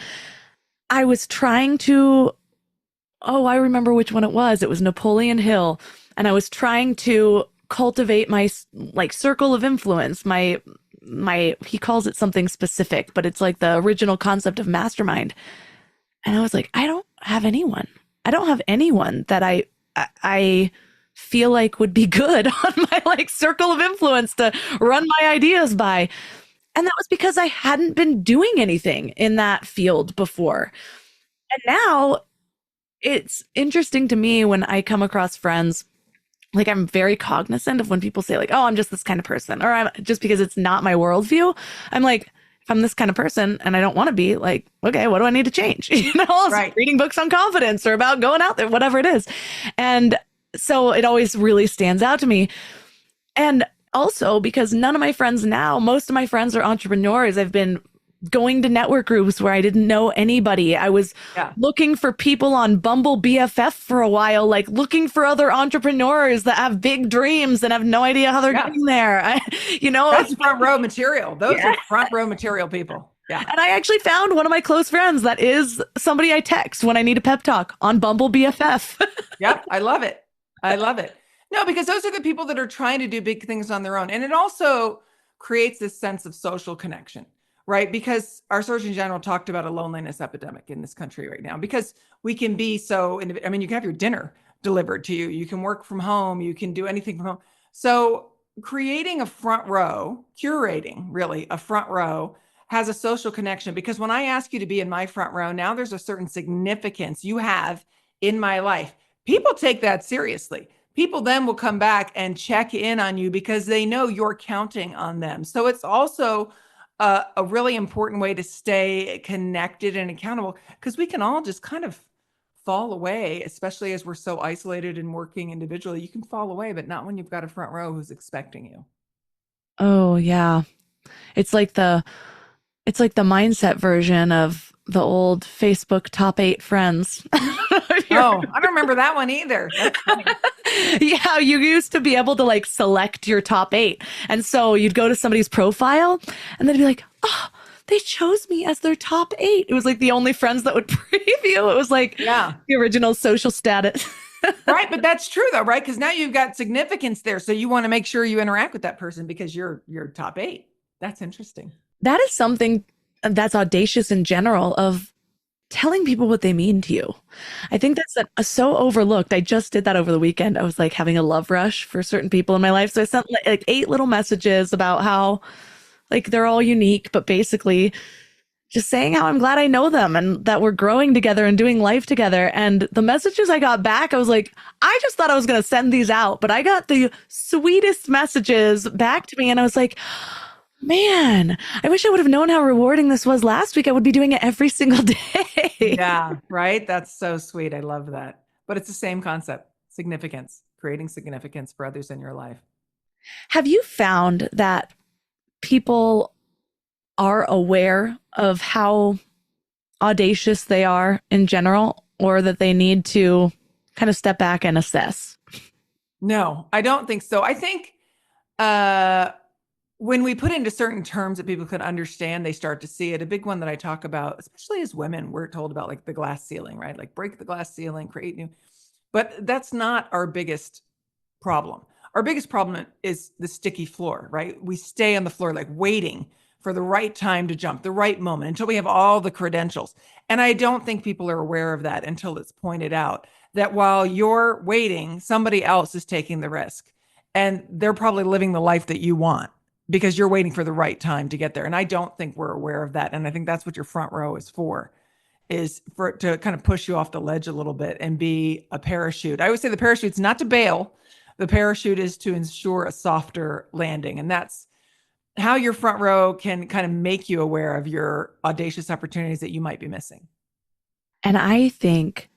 I was trying to, I remember which one it was. It was Napoleon Hill. And I was trying to cultivate my circle of influence, my he calls it something specific, but it's like the original concept of mastermind. And I was like, I don't have anyone. I don't have anyone that I feel like would be good on my circle of influence to run my ideas by. And that was because I hadn't been doing anything in that field before. And now it's interesting to me when I come across friends, I'm very cognizant of when people say oh, I'm just this kind of person, or I'm just because it's not my worldview. I'm like, if I'm this kind of person and I don't want to be, okay, what do I need to change? Right. Reading books on confidence or about going out there, whatever it is. And so it always really stands out to me. And also because none of my friends now, most of my friends are entrepreneurs. I've been going to network groups where I didn't know anybody. I was looking for people on Bumble BFF for a while, looking for other entrepreneurs that have big dreams and have no idea how they're getting there. That's front row material. Those are front row material people. Yeah. And I actually found one of my close friends that is somebody I text when I need a pep talk on Bumble BFF. Yep. I love it. I love it. No, because those are the people that are trying to do big things on their own. And it also creates this sense of social connection. Right? Because our Surgeon General talked about a loneliness epidemic in this country right now, because we can be so, you can have your dinner delivered to you. You can work from home. You can do anything from home. So creating a front row, curating really a front row has a social connection, because when I ask you to be in my front row, now there's a certain significance you have in my life. People take that seriously. People then will come back and check in on you because they know you're counting on them. So it's also a really important way to stay connected and accountable, because we can all just kind of fall away, especially as we're so isolated and working individually. You can fall away, but not when you've got a front row who's expecting you. Oh, yeah. It's like the mindset version of the old Facebook top 8 friends. Oh, I don't remember that one either. That's funny. Yeah, you used to be able to select your top 8. And so you'd go to somebody's profile and they'd be like, oh, they chose me as their top 8. It was the only friends that would preview. It was the original social status. Right. But that's true though, right? Because now you've got significance there. So you want to make sure you interact with that person because you're top 8. That's interesting. That is something that's audacious in general, of telling people what they mean to you. I think that's so overlooked. I just did that over the weekend. I was having a love rush for certain people in my life. So I sent 8 little messages about how they're all unique, but basically just saying how I'm glad I know them and that we're growing together and doing life together. And the messages I got back, I was I just thought I was going to send these out, but I got the sweetest messages back to me. And I was like, man, I wish I would have known how rewarding this was last week. I would be doing it every single day. Yeah, right. That's so sweet. I love that. But it's the same concept, significance, creating significance for others in your life. Have you found that people are aware of how audacious they are in general, or that they need to kind of step back and assess? No, I don't think so. I think when we put into certain terms that people could understand, they start to see it. A big one that I talk about, especially as women, we're told about the glass ceiling, right? Break the glass ceiling, create new. But that's not our biggest problem. Our biggest problem is the sticky floor, right? We stay on the floor, waiting for the right time to jump, the right moment, until we have all the credentials. And I don't think people are aware of that until it's pointed out that while you're waiting, somebody else is taking the risk. And they're probably living the life that you want, because you're waiting for the right time to get there. And I don't think we're aware of that. And I think that's what your front row is for it to kind of push you off the ledge a little bit and be a parachute. I always say the parachute's not to bail. The parachute is to ensure a softer landing. And that's how your front row can kind of make you aware of your audacious opportunities that you might be missing. And I think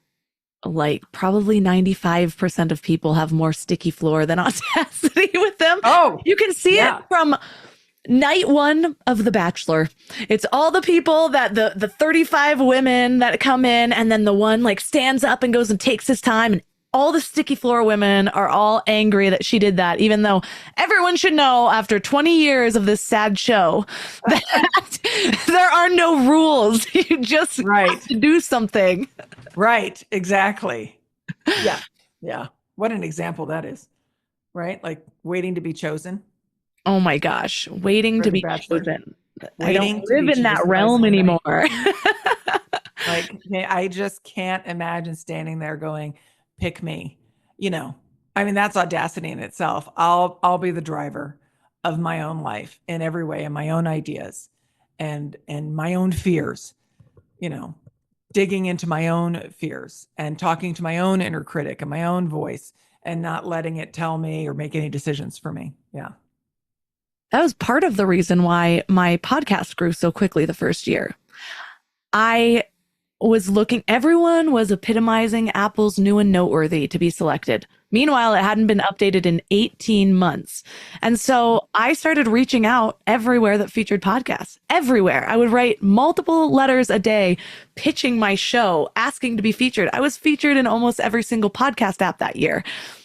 like probably 95% of people have more sticky floor than Audacity with them. Oh, You can see it yeah. from night one of The Bachelor. It's all the people that the 35 women that come in, and then the one like stands up and goes and takes his time, and all the sticky floor women are all angry that she did that, even though everyone should know after 20 years of this sad show that there are no rules. You just have to do something. Right. Exactly. Yeah. Yeah. What an example that is. Right? Like waiting to be chosen. Oh my gosh, waiting For to The be Bachelor. chosen. I Waiting don't to be live in that chosen by realm somebody. anymore. Like, I just can't imagine standing there going, pick me. I mean, that's audacity in itself. I'll be the driver of my own life in every way, and my own ideas and my own fears, digging into my own fears and talking to my own inner critic and my own voice, and not letting it tell me or make any decisions for me. Yeah. That was part of the reason why my podcast grew so quickly the first year. I was looking, everyone was epitomizing Apple's new and noteworthy to be selected. Meanwhile, it hadn't been updated in 18 months. And so I started reaching out everywhere that featured podcasts, everywhere. I would write multiple letters a day, pitching my show, asking to be featured. I was featured in almost every single podcast app that year.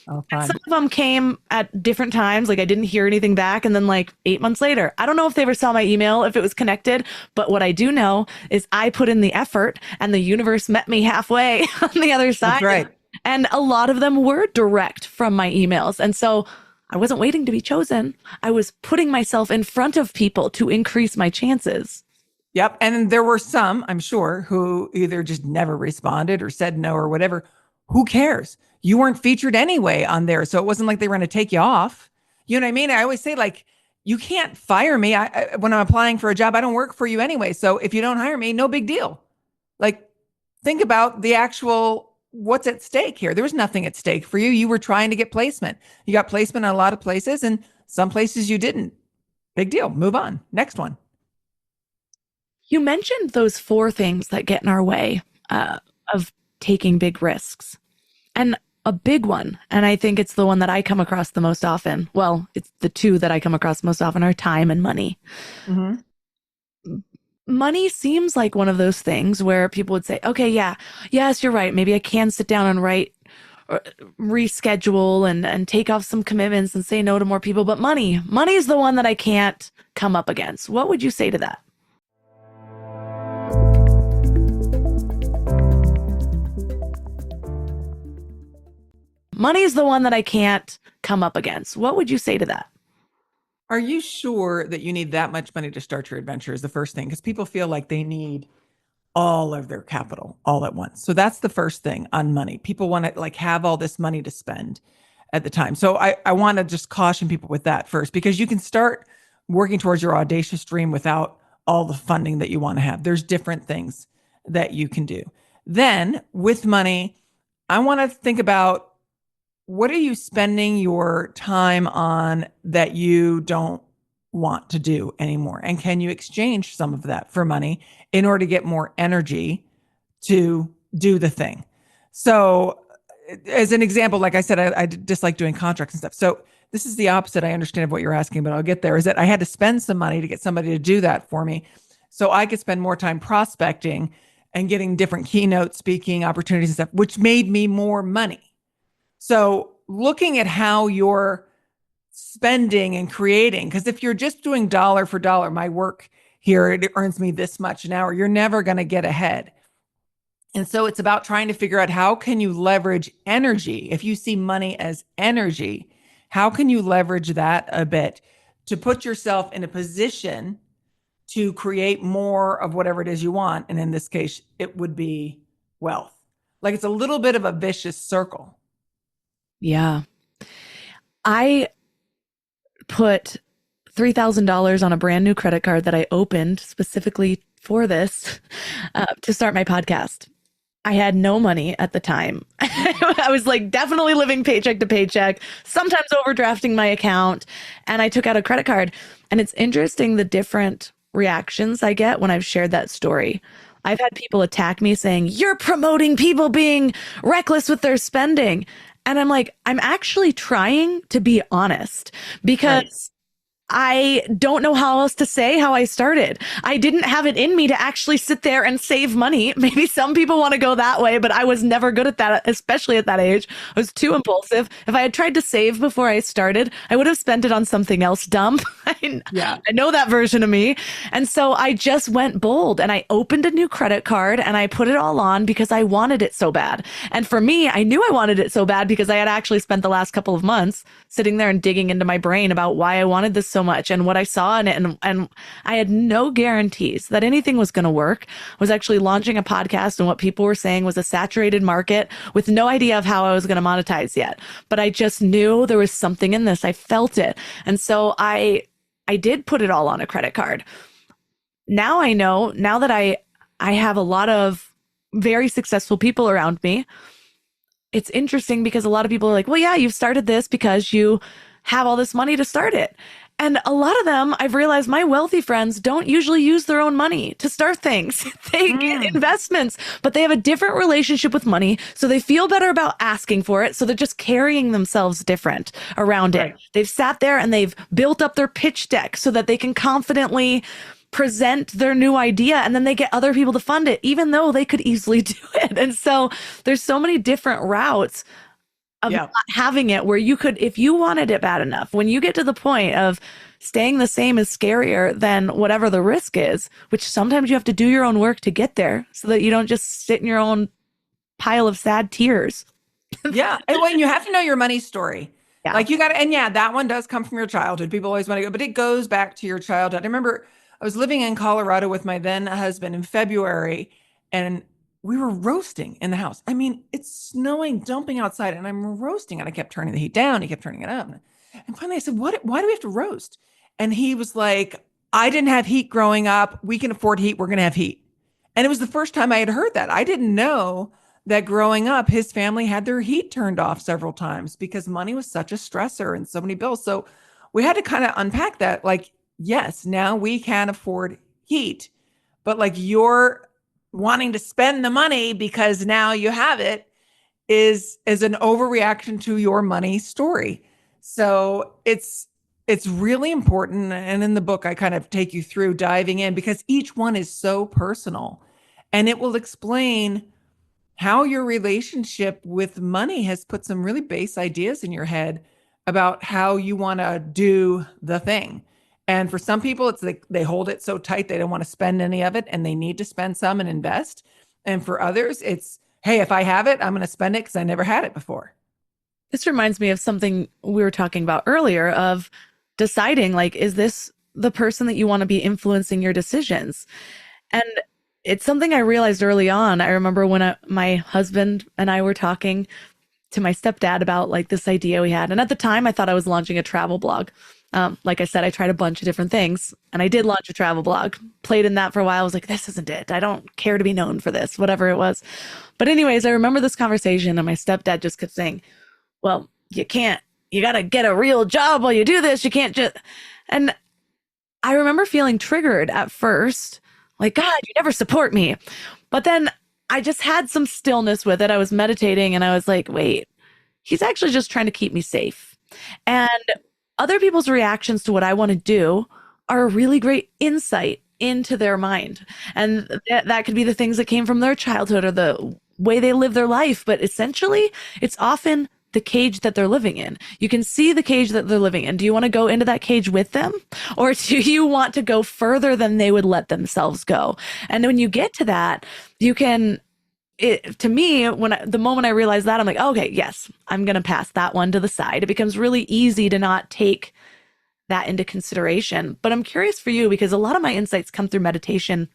Oh, And fun. some of them came at different times. Like I didn't hear anything back. And then like 8 months later, I don't know if they ever saw my email, if it was connected. But what I do know is I put in the effort and the universe met me halfway on the other side. That's right. And a lot of them were direct from my emails. And so I wasn't waiting to be chosen. I was putting myself in front of people to increase my chances. Yep. And there were some, I'm sure, who either just never responded or said no or whatever. Who cares? You weren't featured anyway on there. So it wasn't like they were going to take you off. You know what I mean? I always say, like, you can't fire me. When I'm applying for a job, I don't work for you anyway. So if you don't hire me, no big deal. Like, think about the actual what's at stake here. There was nothing at stake for you. You were trying to get placement. You got placement in a lot of places, and some places you didn't. Big deal. Move on. Next one. You mentioned those 4 things that get in our way of taking big risks. And a big one, and I think it's the one that I come across the most often. Well, it's the 2 that I come across most often are time and money. Mm-hmm. Money seems like one of those things where people would say, okay, yes, you're right. Maybe I can sit down and write or reschedule and take off some commitments and say no to more people. But money is the one that I can't come up against. What would you say to that? Money is the one that I can't come up against. What would you say to that? Are you sure that you need that much money to start your adventure is the first thing? Because people feel like they need all of their capital all at once. So that's the first thing on money. People want to like have all this money to spend at the time. So I want to just caution people with that first, because you can start working towards your audacious dream without all the funding that you want to have. There's different things that you can do. Then with money, I want to think about, what are you spending your time on that you don't want to do anymore? And can you exchange some of that for money in order to get more energy to do the thing? So as an example, like I said, I dislike doing contracts and stuff. So this is the opposite, I understand, of what you're asking, but I'll get there, is that I had to spend some money to get somebody to do that for me, so I could spend more time prospecting and getting different keynote speaking opportunities and stuff, which made me more money. So looking at how you're spending and creating, because if you're just doing dollar for dollar, my work here, it earns me this much an hour, you're never going to get ahead. And so it's about trying to figure out, how can you leverage energy? If you see money as energy, how can you leverage that a bit to put yourself in a position to create more of whatever it is you want? And in this case, it would be wealth. Like, it's a little bit of a vicious circle. Yeah. I put $3,000 on a brand new credit card that I opened specifically for this to start my podcast. I had no money at the time. I was like definitely living paycheck to paycheck, sometimes overdrafting my account, and I took out a credit card. And it's interesting the different reactions I get when I've shared that story. I've had people attack me saying, "You're promoting people being reckless with their spending." And I'm like, I'm actually trying to be honest Right. because I don't know how else to say how I started. I didn't have it in me to actually sit there and save money. Maybe some people want to go that way, but I was never good at that, especially at that age. I was too impulsive. If I had tried to save before I started, I would have spent it on something else dumb. Yeah. I know that version of me. And so I just went bold and I opened a new credit card and I put it all on because I wanted it so bad. And for me, I knew I wanted it so bad because I had actually spent the last couple of months sitting there and digging into my brain about why I wanted this so much and what I saw in it. And I had no guarantees that anything was going to work. I was actually launching a podcast and what people were saying was a saturated market with no idea of how I was going to monetize yet. But I just knew there was something in this. I felt it. And so I did put it all on a credit card. Now I know, now that I have a lot of very successful people around me, it's interesting because a lot of people are like, well, yeah, you've started this because you have all this money to start it. And a lot of them, I've realized my wealthy friends don't usually use their own money to start things. They get investments, but they have a different relationship with money. So they feel better about asking for it. So they're just carrying themselves different around it. Right. They've sat there and they've built up their pitch deck so that they can confidently present their new idea and then they get other people to fund it, even though they could easily do it. And so there's so many different routes of Yeah. not having it where you could, if you wanted it bad enough, when you get to the point of staying the same is scarier than whatever the risk is, which sometimes you have to do your own work to get there so that you don't just sit in your own pile of sad tears. Yeah. And when you have to know your money story, Yeah. like you got to, and yeah, that one does come from your childhood. People always want to go, but it goes back to your childhood. I remember I was living in Colorado with my then husband in February and we were roasting in the house. I mean, it's snowing, dumping outside, and I'm roasting. And I kept turning the heat down. He kept turning it up. And finally I said, why do we have to roast? And he was like, I didn't have heat growing up. We can afford heat. We're going to have heat. And it was the first time I had heard that. I didn't know that growing up, his family had their heat turned off several times because money was such a stressor and so many bills. So we had to kind of unpack that. Like, yes, now we can afford heat, but like you're wanting to spend the money because now you have it is an overreaction to your money story. So it's really important. And in the book, I kind of take you through diving in because each one is so personal and it will explain how your relationship with money has put some really base ideas in your head about how you want to do the thing. And for some people, it's like they hold it so tight, they don't want to spend any of it and they need to spend some and invest. And for others, it's, hey, if I have it, I'm going to spend it because I never had it before. This reminds me of something we were talking about earlier of deciding, like, is this the person that you want to be influencing your decisions? And it's something I realized early on. I remember when my husband and I were talking to my stepdad about like this idea we had. And at the time, I thought I was launching a travel blog. Like I said, I tried a bunch of different things and I did launch a travel blog, played in that for a while. I was like, this isn't it. I don't care to be known for this, whatever it was. But anyways, I remember this conversation and my stepdad just kept saying, well, you got to get a real job while you do this. You can't just, and I remember feeling triggered at first, like, God, you never support me. But then I just had some stillness with it. I was meditating and I was like, wait, he's actually just trying to keep me safe. And other people's reactions to what I want to do are a really great insight into their mind. And that could be the things that came from their childhood or the way they live their life. But essentially, it's often the cage that they're living in. You can see the cage that they're living in. Do you want to go into that cage with them? Or do you want to go further than they would let themselves go? And when you get to that, you can, to me, the moment I realized that, I'm like, okay, yes, I'm going to pass that one to the side. It becomes really easy to not take that into consideration. But I'm curious for you, because a lot of my insights come through meditation.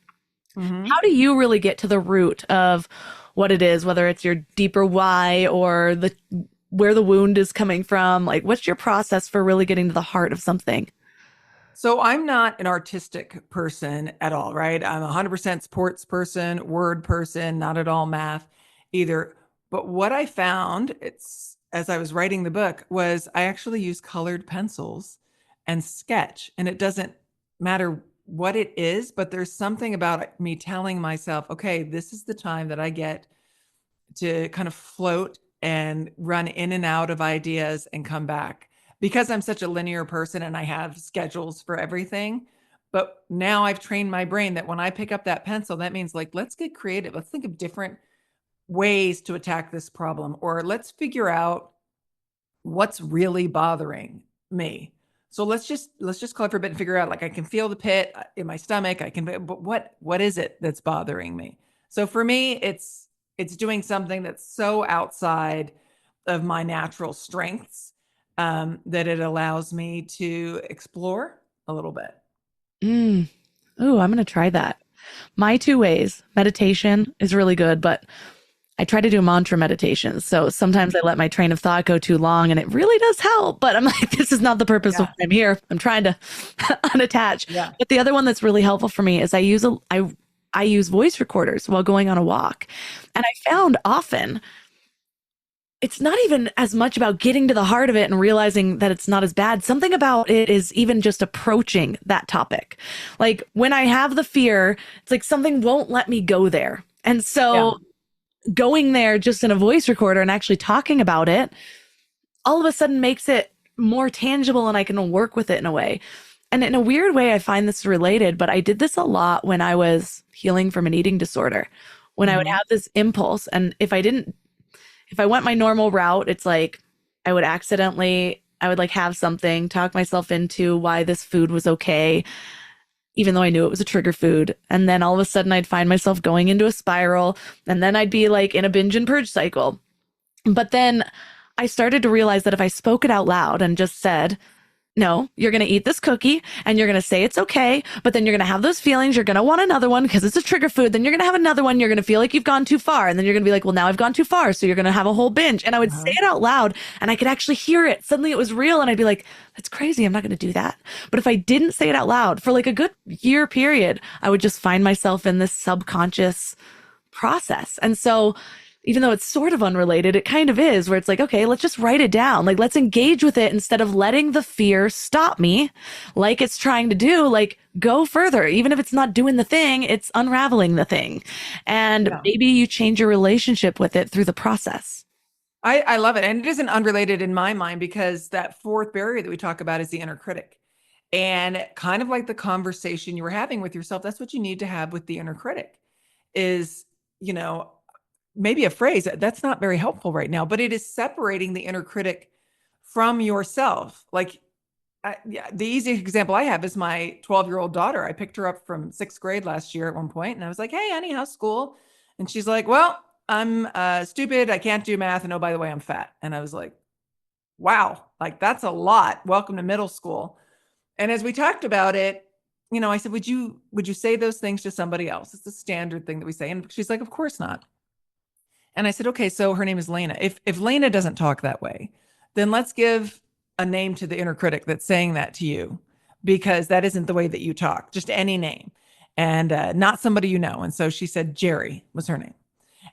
Mm-hmm. How do you really get to the root of what it is, whether it's your deeper why or where the wound is coming from? Like, what's your process for really getting to the heart of something? So I'm not an artistic person at all, right? I'm a 100% sports person, word person, not at all math. But what I found, as I was writing the book, was I actually use colored pencils and sketch, and it doesn't matter what it is, but there's something about me telling myself, okay, this is the time that I get to kind of float and run in and out of ideas and come back, because I'm such a linear person and I have schedules for everything. But now I've trained my brain that when I pick up that pencil, that means like, let's get creative. Let's think of different ways to attack this problem, or let's figure out what's really bothering me. So let's just call it for a bit and figure out, like, I can feel the pit in my stomach. But what is it that's bothering me? So for me, it's doing something that's so outside of my natural strengths, that it allows me to explore a little bit. Mm. Oh, I'm going to try that. My two ways, meditation is really good, but I try to do mantra meditations. So sometimes I let my train of thought go too long and it really does help. But I'm like, this is not the purpose of why I'm here. I'm trying to unattach. Yeah. But the other one that's really helpful for me is I use voice recorders while going on a walk. And I found often it's not even as much about getting to the heart of it and realizing that it's not as bad. Something about it is even just approaching that topic. Like when I have the fear, it's like something won't let me go there. And so going there just in a voice recorder and actually talking about it all of a sudden makes it more tangible and I can work with it in a way. And in a weird way, I find this related, but I did this a lot when I was healing from an eating disorder. When I would have this impulse, and if I went my normal route, it's like I would like have something, talk myself into why this food was okay, even though I knew it was a trigger food. And then all of a sudden I'd find myself going into a spiral, and then I'd be like in a binge and purge cycle. But then I started to realize that if I spoke it out loud and just said, no, you're going to eat this cookie and you're going to say it's okay, but then you're going to have those feelings. You're going to want another one because it's a trigger food. Then you're going to have another one. You're going to feel like you've gone too far. And then you're going to be like, well, now I've gone too far. So you're going to have a whole binge. And I would say it out loud and I could actually hear it. Suddenly it was real. And I'd be like, that's crazy. I'm not going to do that. But if I didn't say it out loud for like a good year period, I would just find myself in this subconscious process. And so even though it's sort of unrelated, it kind of is, where it's like, okay, let's just write it down. Like, let's engage with it instead of letting the fear stop me like it's trying to do. Like, go further. Even if it's not doing the thing, it's unraveling the thing. And maybe you change your relationship with it through the process. I love it. And it isn't unrelated in my mind, because that fourth barrier that we talk about is the inner critic. And kind of like the conversation you were having with yourself, that's what you need to have with the inner critic is, maybe a phrase that's not very helpful right now, but it is separating the inner critic from yourself. Like, the easy example I have is my 12-year-old daughter. I picked her up from 6th grade last year at one point, and I was like, hey, honey, how's school? And she's like, well, I'm stupid. I can't do math. And oh, by the way, I'm fat. And I was like, wow, like that's a lot. Welcome to middle school. And as we talked about it, I said, would you say those things to somebody else? It's a standard thing that we say. And she's like, of course not. And I said, okay, so her name is Lena. If Lena doesn't talk that way, then let's give a name to the inner critic that's saying that to you, because that isn't the way that you talk, just any name, and not somebody you know. And so she said Jerry was her name.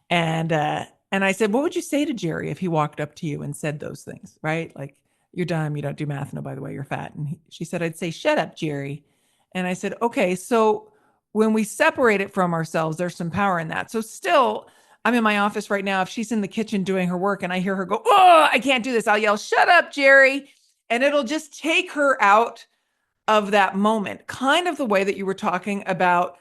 And I said, what would you say to Jerry if he walked up to you and said those things, right? Like, you're dumb, you don't do math, no, by the way, you're fat. And she said, I'd say, shut up, Jerry. And I said, okay, so when we separate it from ourselves, there's some power in that. So still, I'm in my office right now. If she's in the kitchen doing her work and I hear her go, oh, I can't do this, I'll yell, shut up, Jerry. And it'll just take her out of that moment. Kind of the way that you were talking about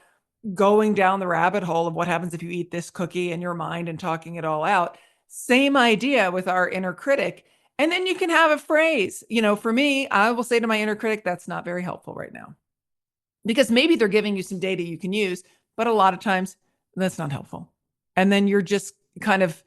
going down the rabbit hole of what happens if you eat this cookie in your mind and talking it all out. Same idea with our inner critic. And then you can have a phrase. For me, I will say to my inner critic, that's not very helpful right now. Because maybe they're giving you some data you can use, but a lot of times that's not helpful. And then you're just kind of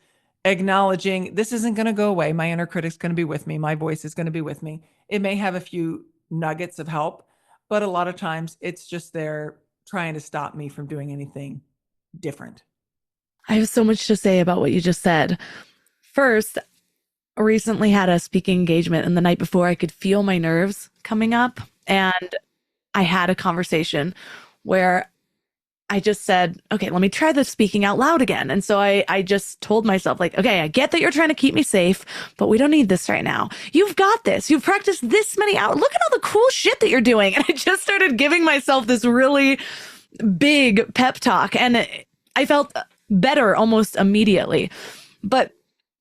acknowledging this isn't going to go away. My inner critic's going to be with me. My voice is going to be with me. It may have a few nuggets of help, but a lot of times it's just there trying to stop me from doing anything different. I have so much to say about what you just said. First, I recently had a speaking engagement, and the night before I could feel my nerves coming up, and I had a conversation where I just said, okay, let me try the speaking out loud again. And so I just told myself, like, okay, I get that you're trying to keep me safe, but we don't need this right now. You've got this. You've practiced this many hours. Look at all the cool shit that you're doing. And I just started giving myself this really big pep talk. And I felt better almost immediately. But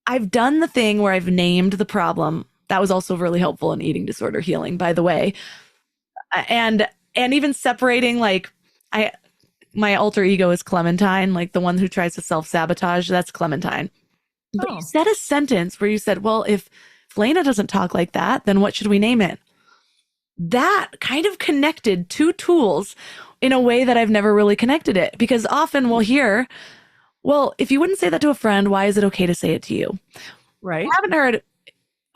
I've done the thing where I've named the problem. That was also really helpful in eating disorder healing, by the way. And even separating, like, my alter ego is Clementine, like the one who tries to self-sabotage. That's Clementine. But you said a sentence where you said, well, if Lena doesn't talk like that, then what should we name it? That kind of connected two tools in a way that I've never really connected it. Because often we'll hear, well, if you wouldn't say that to a friend, why is it okay to say it to you? Right. I haven't heard,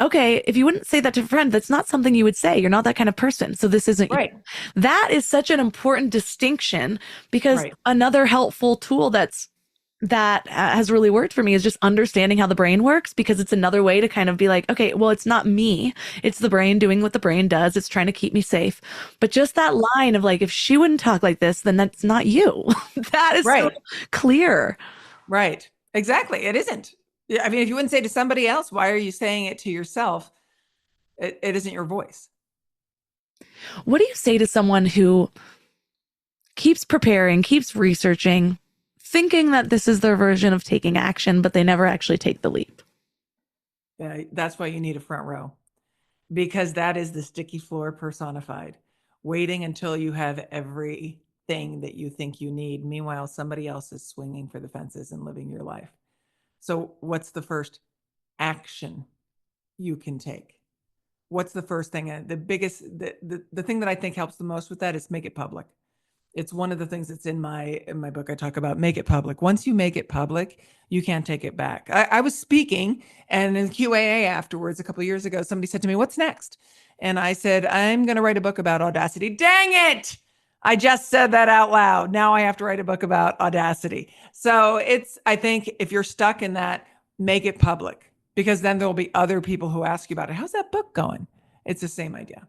okay, if you wouldn't say that to a friend, that's not something you would say. You're not that kind of person. So this isn't Right. you. That is such an important distinction, because Right. another helpful tool that has really worked for me is just understanding how the brain works, because it's another way to kind of be like, okay, well, it's not me. It's the brain doing what the brain does. It's trying to keep me safe. But just that line of like, if she wouldn't talk like this, then that's not you. That is so Right. clear. Right. Exactly. It isn't. Yeah, I mean, if you wouldn't say to somebody else, why are you saying it to yourself? It isn't your voice. What do you say to someone who keeps preparing, keeps researching, thinking that this is their version of taking action, but they never actually take the leap? That's why you need a front row, because that is the sticky floor personified, waiting until you have everything that you think you need. Meanwhile, somebody else is swinging for the fences and living your life. So what's the first action you can take? What's the first thing? The biggest, the thing that I think helps the most with that is make it public. It's one of the things that's in my book. I talk about make it public. Once you make it public, you can't take it back. I was speaking, and in QAA afterwards, a couple of years ago, somebody said to me, "What's next?" And I said, "I'm going to write a book about Audacity." Dang it! I just said that out loud. Now I have to write a book about Audacity. So I think if you're stuck in that, make it public, because then there'll be other people who ask you about it. How's that book going? It's the same idea.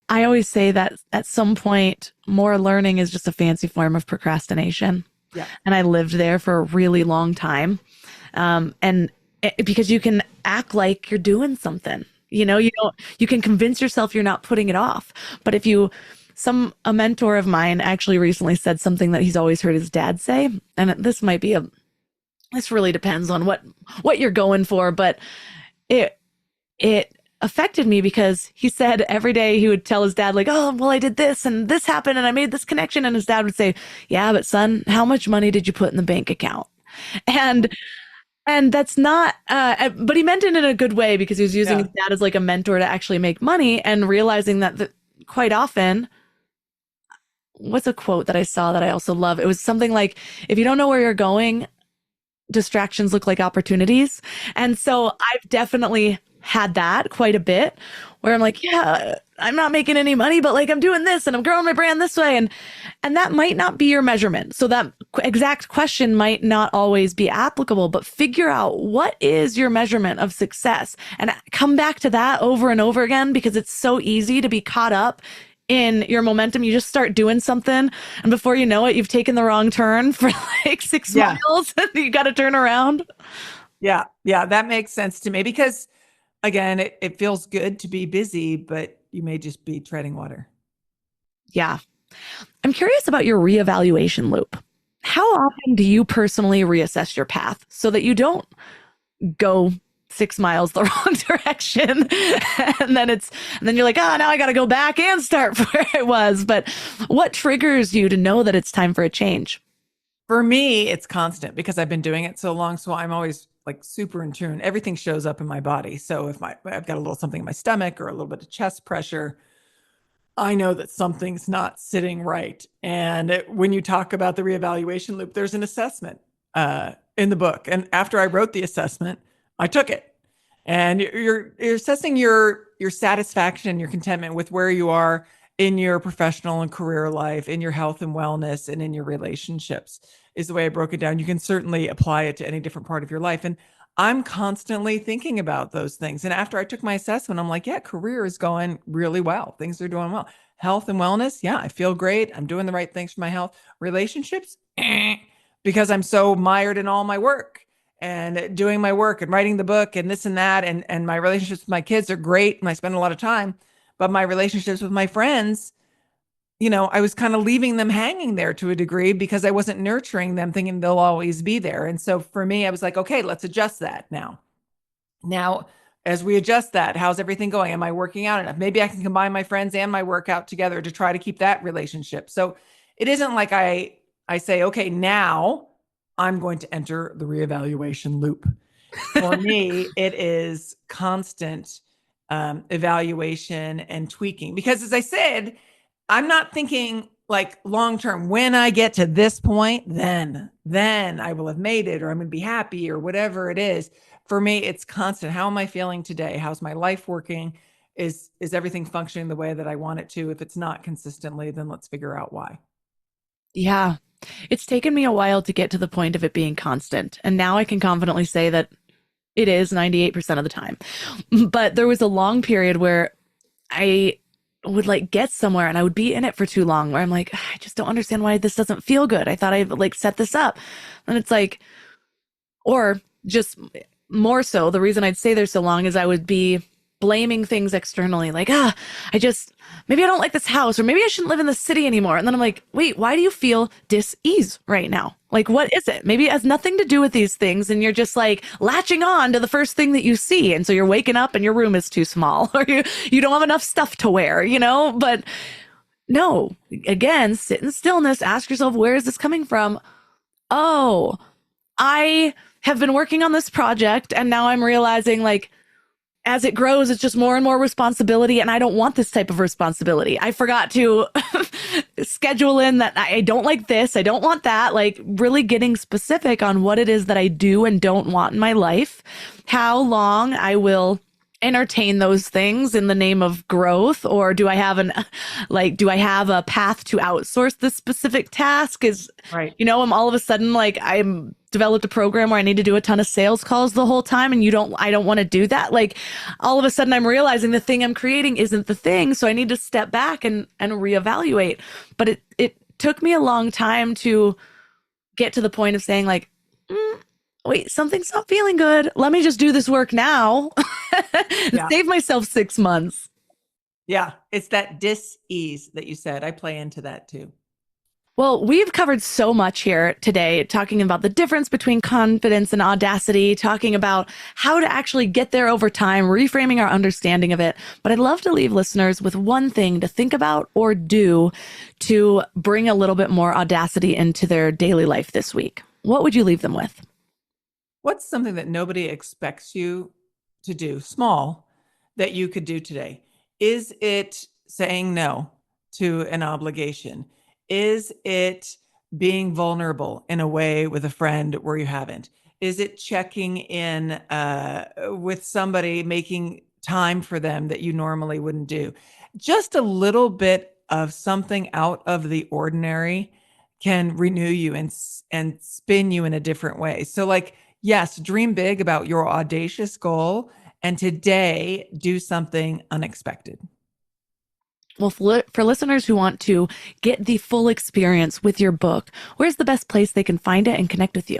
I always say that at some point, more learning is just a fancy form of procrastination. Yeah. And I lived there for a really long time. Because you can act like you're doing something, you can convince yourself you're not putting it off. But a mentor of mine actually recently said something that he's always heard his dad say. And this really depends on what you're going for, but it affected me, because he said every day he would tell his dad, like, oh, well, I did this and this happened and I made this connection. And his dad would say, yeah, but son, how much money did you put in the bank account? And that's not, but he meant it in a good way, because he was using his dad as like a mentor to actually make money, and realizing that quite often, what's a quote that I saw that I also love? It was something like, if you don't know where you're going, distractions look like opportunities. And so I've definitely had that quite a bit, where I'm like, yeah, I'm not making any money, but like I'm doing this and I'm growing my brand this way. And that might not be your measurement. So that exact question might not always be applicable, but figure out what is your measurement of success and come back to that over and over again, because it's so easy to be caught up in your momentum. You just start doing something, and before you know it, you've taken the wrong turn for like 6 miles and you got to turn around. Yeah. Yeah. That makes sense to me, because again, it feels good to be busy, but you may just be treading water. Yeah. I'm curious about your reevaluation loop. How often do you personally reassess your path so that you don't go 6 miles the wrong direction? and then you're like, oh, now I got to go back and start where I was. But what triggers you to know that it's time for a change? For me, it's constant, because I've been doing it so long. So I'm always like super in tune. Everything shows up in my body. So if I've got a little something in my stomach or a little bit of chest pressure, I know that something's not sitting right. And when you talk about the reevaluation loop, there's an assessment in the book. And after I wrote the assessment, I took it. And you're assessing your satisfaction, your contentment with where you are in your professional and career life, in your health and wellness, and in your relationships, is the way I broke it down. You can certainly apply it to any different part of your life. And I'm constantly thinking about those things. And after I took my assessment, I'm like, yeah, career is going really well. Things are doing well. Health and wellness, yeah, I feel great. I'm doing the right things for my health. Relationships, because I'm so mired in all my work and doing my work and writing the book and this and that. And my relationships with my kids are great. And I spend a lot of time. But my relationships with my friends, I was kind of leaving them hanging there to a degree because I wasn't nurturing them, thinking they'll always be there. And so for me, I was like, okay, let's adjust that now. Now, as we adjust that, how's everything going? Am I working out enough? Maybe I can combine my friends and my workout together to try to keep that relationship. So it isn't like I say, okay, now I'm going to enter the reevaluation loop. For me, it is constant evaluation and tweaking. Because as I said, I'm not thinking like long term, when I get to this point, then I will have made it, or I'm going to be happy, or whatever it is. For me, it's constant. How am I feeling today? How's my life working? Is everything functioning the way that I want it to? If it's not consistently, then let's figure out why. Yeah. It's taken me a while to get to the point of it being constant. And now I can confidently say that it is 98% of the time. But there was a long period where I would like get somewhere and I would be in it for too long, where I'm like, I just don't understand why this doesn't feel good. I thought I like set this up. And it's like, or just more so, the reason I'd stay there so long is I would be blaming things externally, like, maybe I don't like this house, or maybe I shouldn't live in the city anymore. And then I'm like, wait, why do you feel dis-ease right now? Like, what is it? Maybe it has nothing to do with these things. And you're just like latching on to the first thing that you see. And so you're waking up and your room is too small, or you don't have enough stuff to wear, but no, again, sit in stillness, ask yourself, where is this coming from? Oh, I have been working on this project and now I'm realizing, like, as it grows, it's just more and more responsibility. And I don't want this type of responsibility. I forgot to schedule in that I don't like this. I don't want that. Like, really getting specific on what it is that I do and don't want in my life, how long I will entertain those things in the name of growth, or do I have a path to outsource this specific task? Right. I'm all of a sudden like I'm developed a program where I need to do a ton of sales calls the whole time, and I don't want to do that. Like, all of a sudden I'm realizing the thing I'm creating isn't the thing, so I need to step back and reevaluate. But it took me a long time to get to the point of saying, like, wait, something's not feeling good. Let me just do this work now. Yeah. Save myself 6 months. Yeah, it's that dis-ease that you said. I play into that too. Well, we've covered so much here today, talking about the difference between confidence and audacity, talking about how to actually get there over time, reframing our understanding of it. But I'd love to leave listeners with one thing to think about or do to bring a little bit more audacity into their daily life this week. What would you leave them with? What's something that nobody expects you to do, small, that you could do today? Is it saying no to an obligation? Is it being vulnerable in a way with a friend where you haven't? Is it checking in with somebody, making time for them that you normally wouldn't do? Just a little bit of something out of the ordinary can renew you and spin you in a different way. So, like, yes, dream big about your audacious goal, and today do something unexpected. Well, for listeners who want to get the full experience with your book, where's the best place they can find it and connect with you?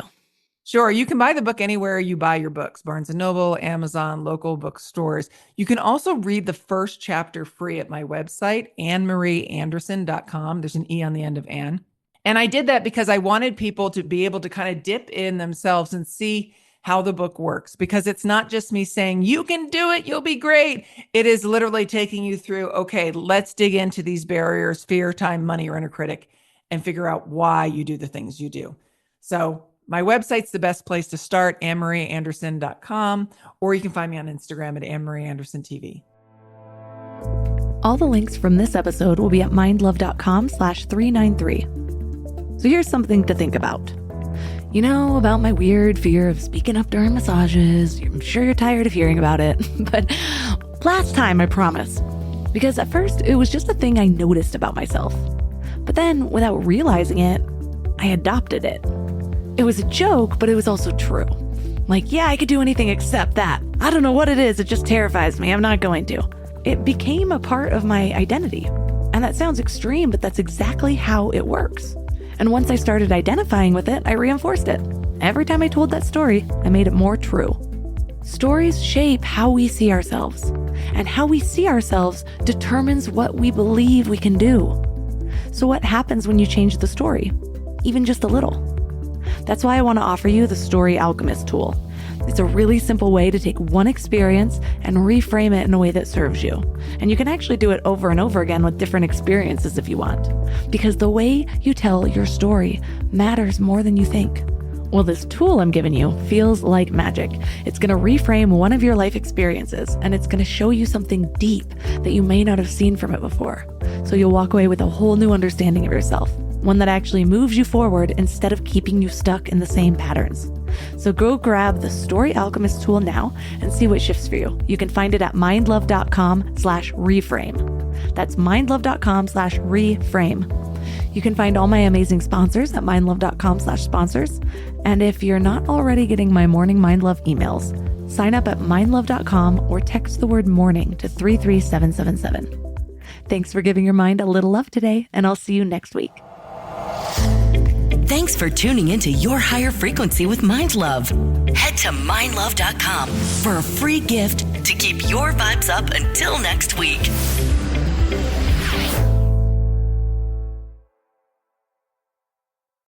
Sure. You can buy the book anywhere you buy your books, Barnes & Noble, Amazon, local bookstores. You can also read the first chapter free at my website, AnneMarieAnderson.com. There's an E on the end of Anne. And I did that because I wanted people to be able to kind of dip in themselves and see how the book works, because it's not just me saying, you can do it, you'll be great. It is literally taking you through, okay, let's dig into these barriers, fear, time, money, or inner critic, and figure out why you do the things you do. So my website's the best place to start, AnneMarieAnderson.com, or you can find me on Instagram at AnneMarieAndersonTV. All the links from this episode will be at mindlove.com/393. So here's something to think about. You know about my weird fear of speaking up during massages. I'm sure you're tired of hearing about it, but last time, I promise. Because at first, it was just a thing I noticed about myself. But then, without realizing it, I adopted it. It was a joke, but it was also true. Like, yeah, I could do anything except that. I don't know what it is. It just terrifies me. I'm not going to. It became a part of my identity. And that sounds extreme, but that's exactly how it works. And once I started identifying with it, I reinforced it. Every time I told that story, I made it more true. Stories shape how we see ourselves, and how we see ourselves determines what we believe we can do. So what happens when you change the story? Even just a little. That's why I want to offer you the Story Alchemist tool. It's a really simple way to take one experience and reframe it in a way that serves you. And you can actually do it over and over again with different experiences if you want. Because the way you tell your story matters more than you think. Well, this tool I'm giving you feels like magic. It's going to reframe one of your life experiences, and it's going to show you something deep that you may not have seen from it before. So you'll walk away with a whole new understanding of yourself, one that actually moves you forward instead of keeping you stuck in the same patterns. So go grab the Story Alchemist tool now and see what shifts for you. You can find it at mindlove.com/reframe. That's mindlove.com/reframe. You can find all my amazing sponsors at mindlove.com/sponsors. And if you're not already getting my morning Mind Love emails, sign up at mindlove.com or text the word morning to 33777. Thanks for giving your mind a little love today, and I'll see you next week. Thanks for tuning into Your Higher Frequency with Mind Love. Head to mindlove.com for a free gift to keep your vibes up until next week.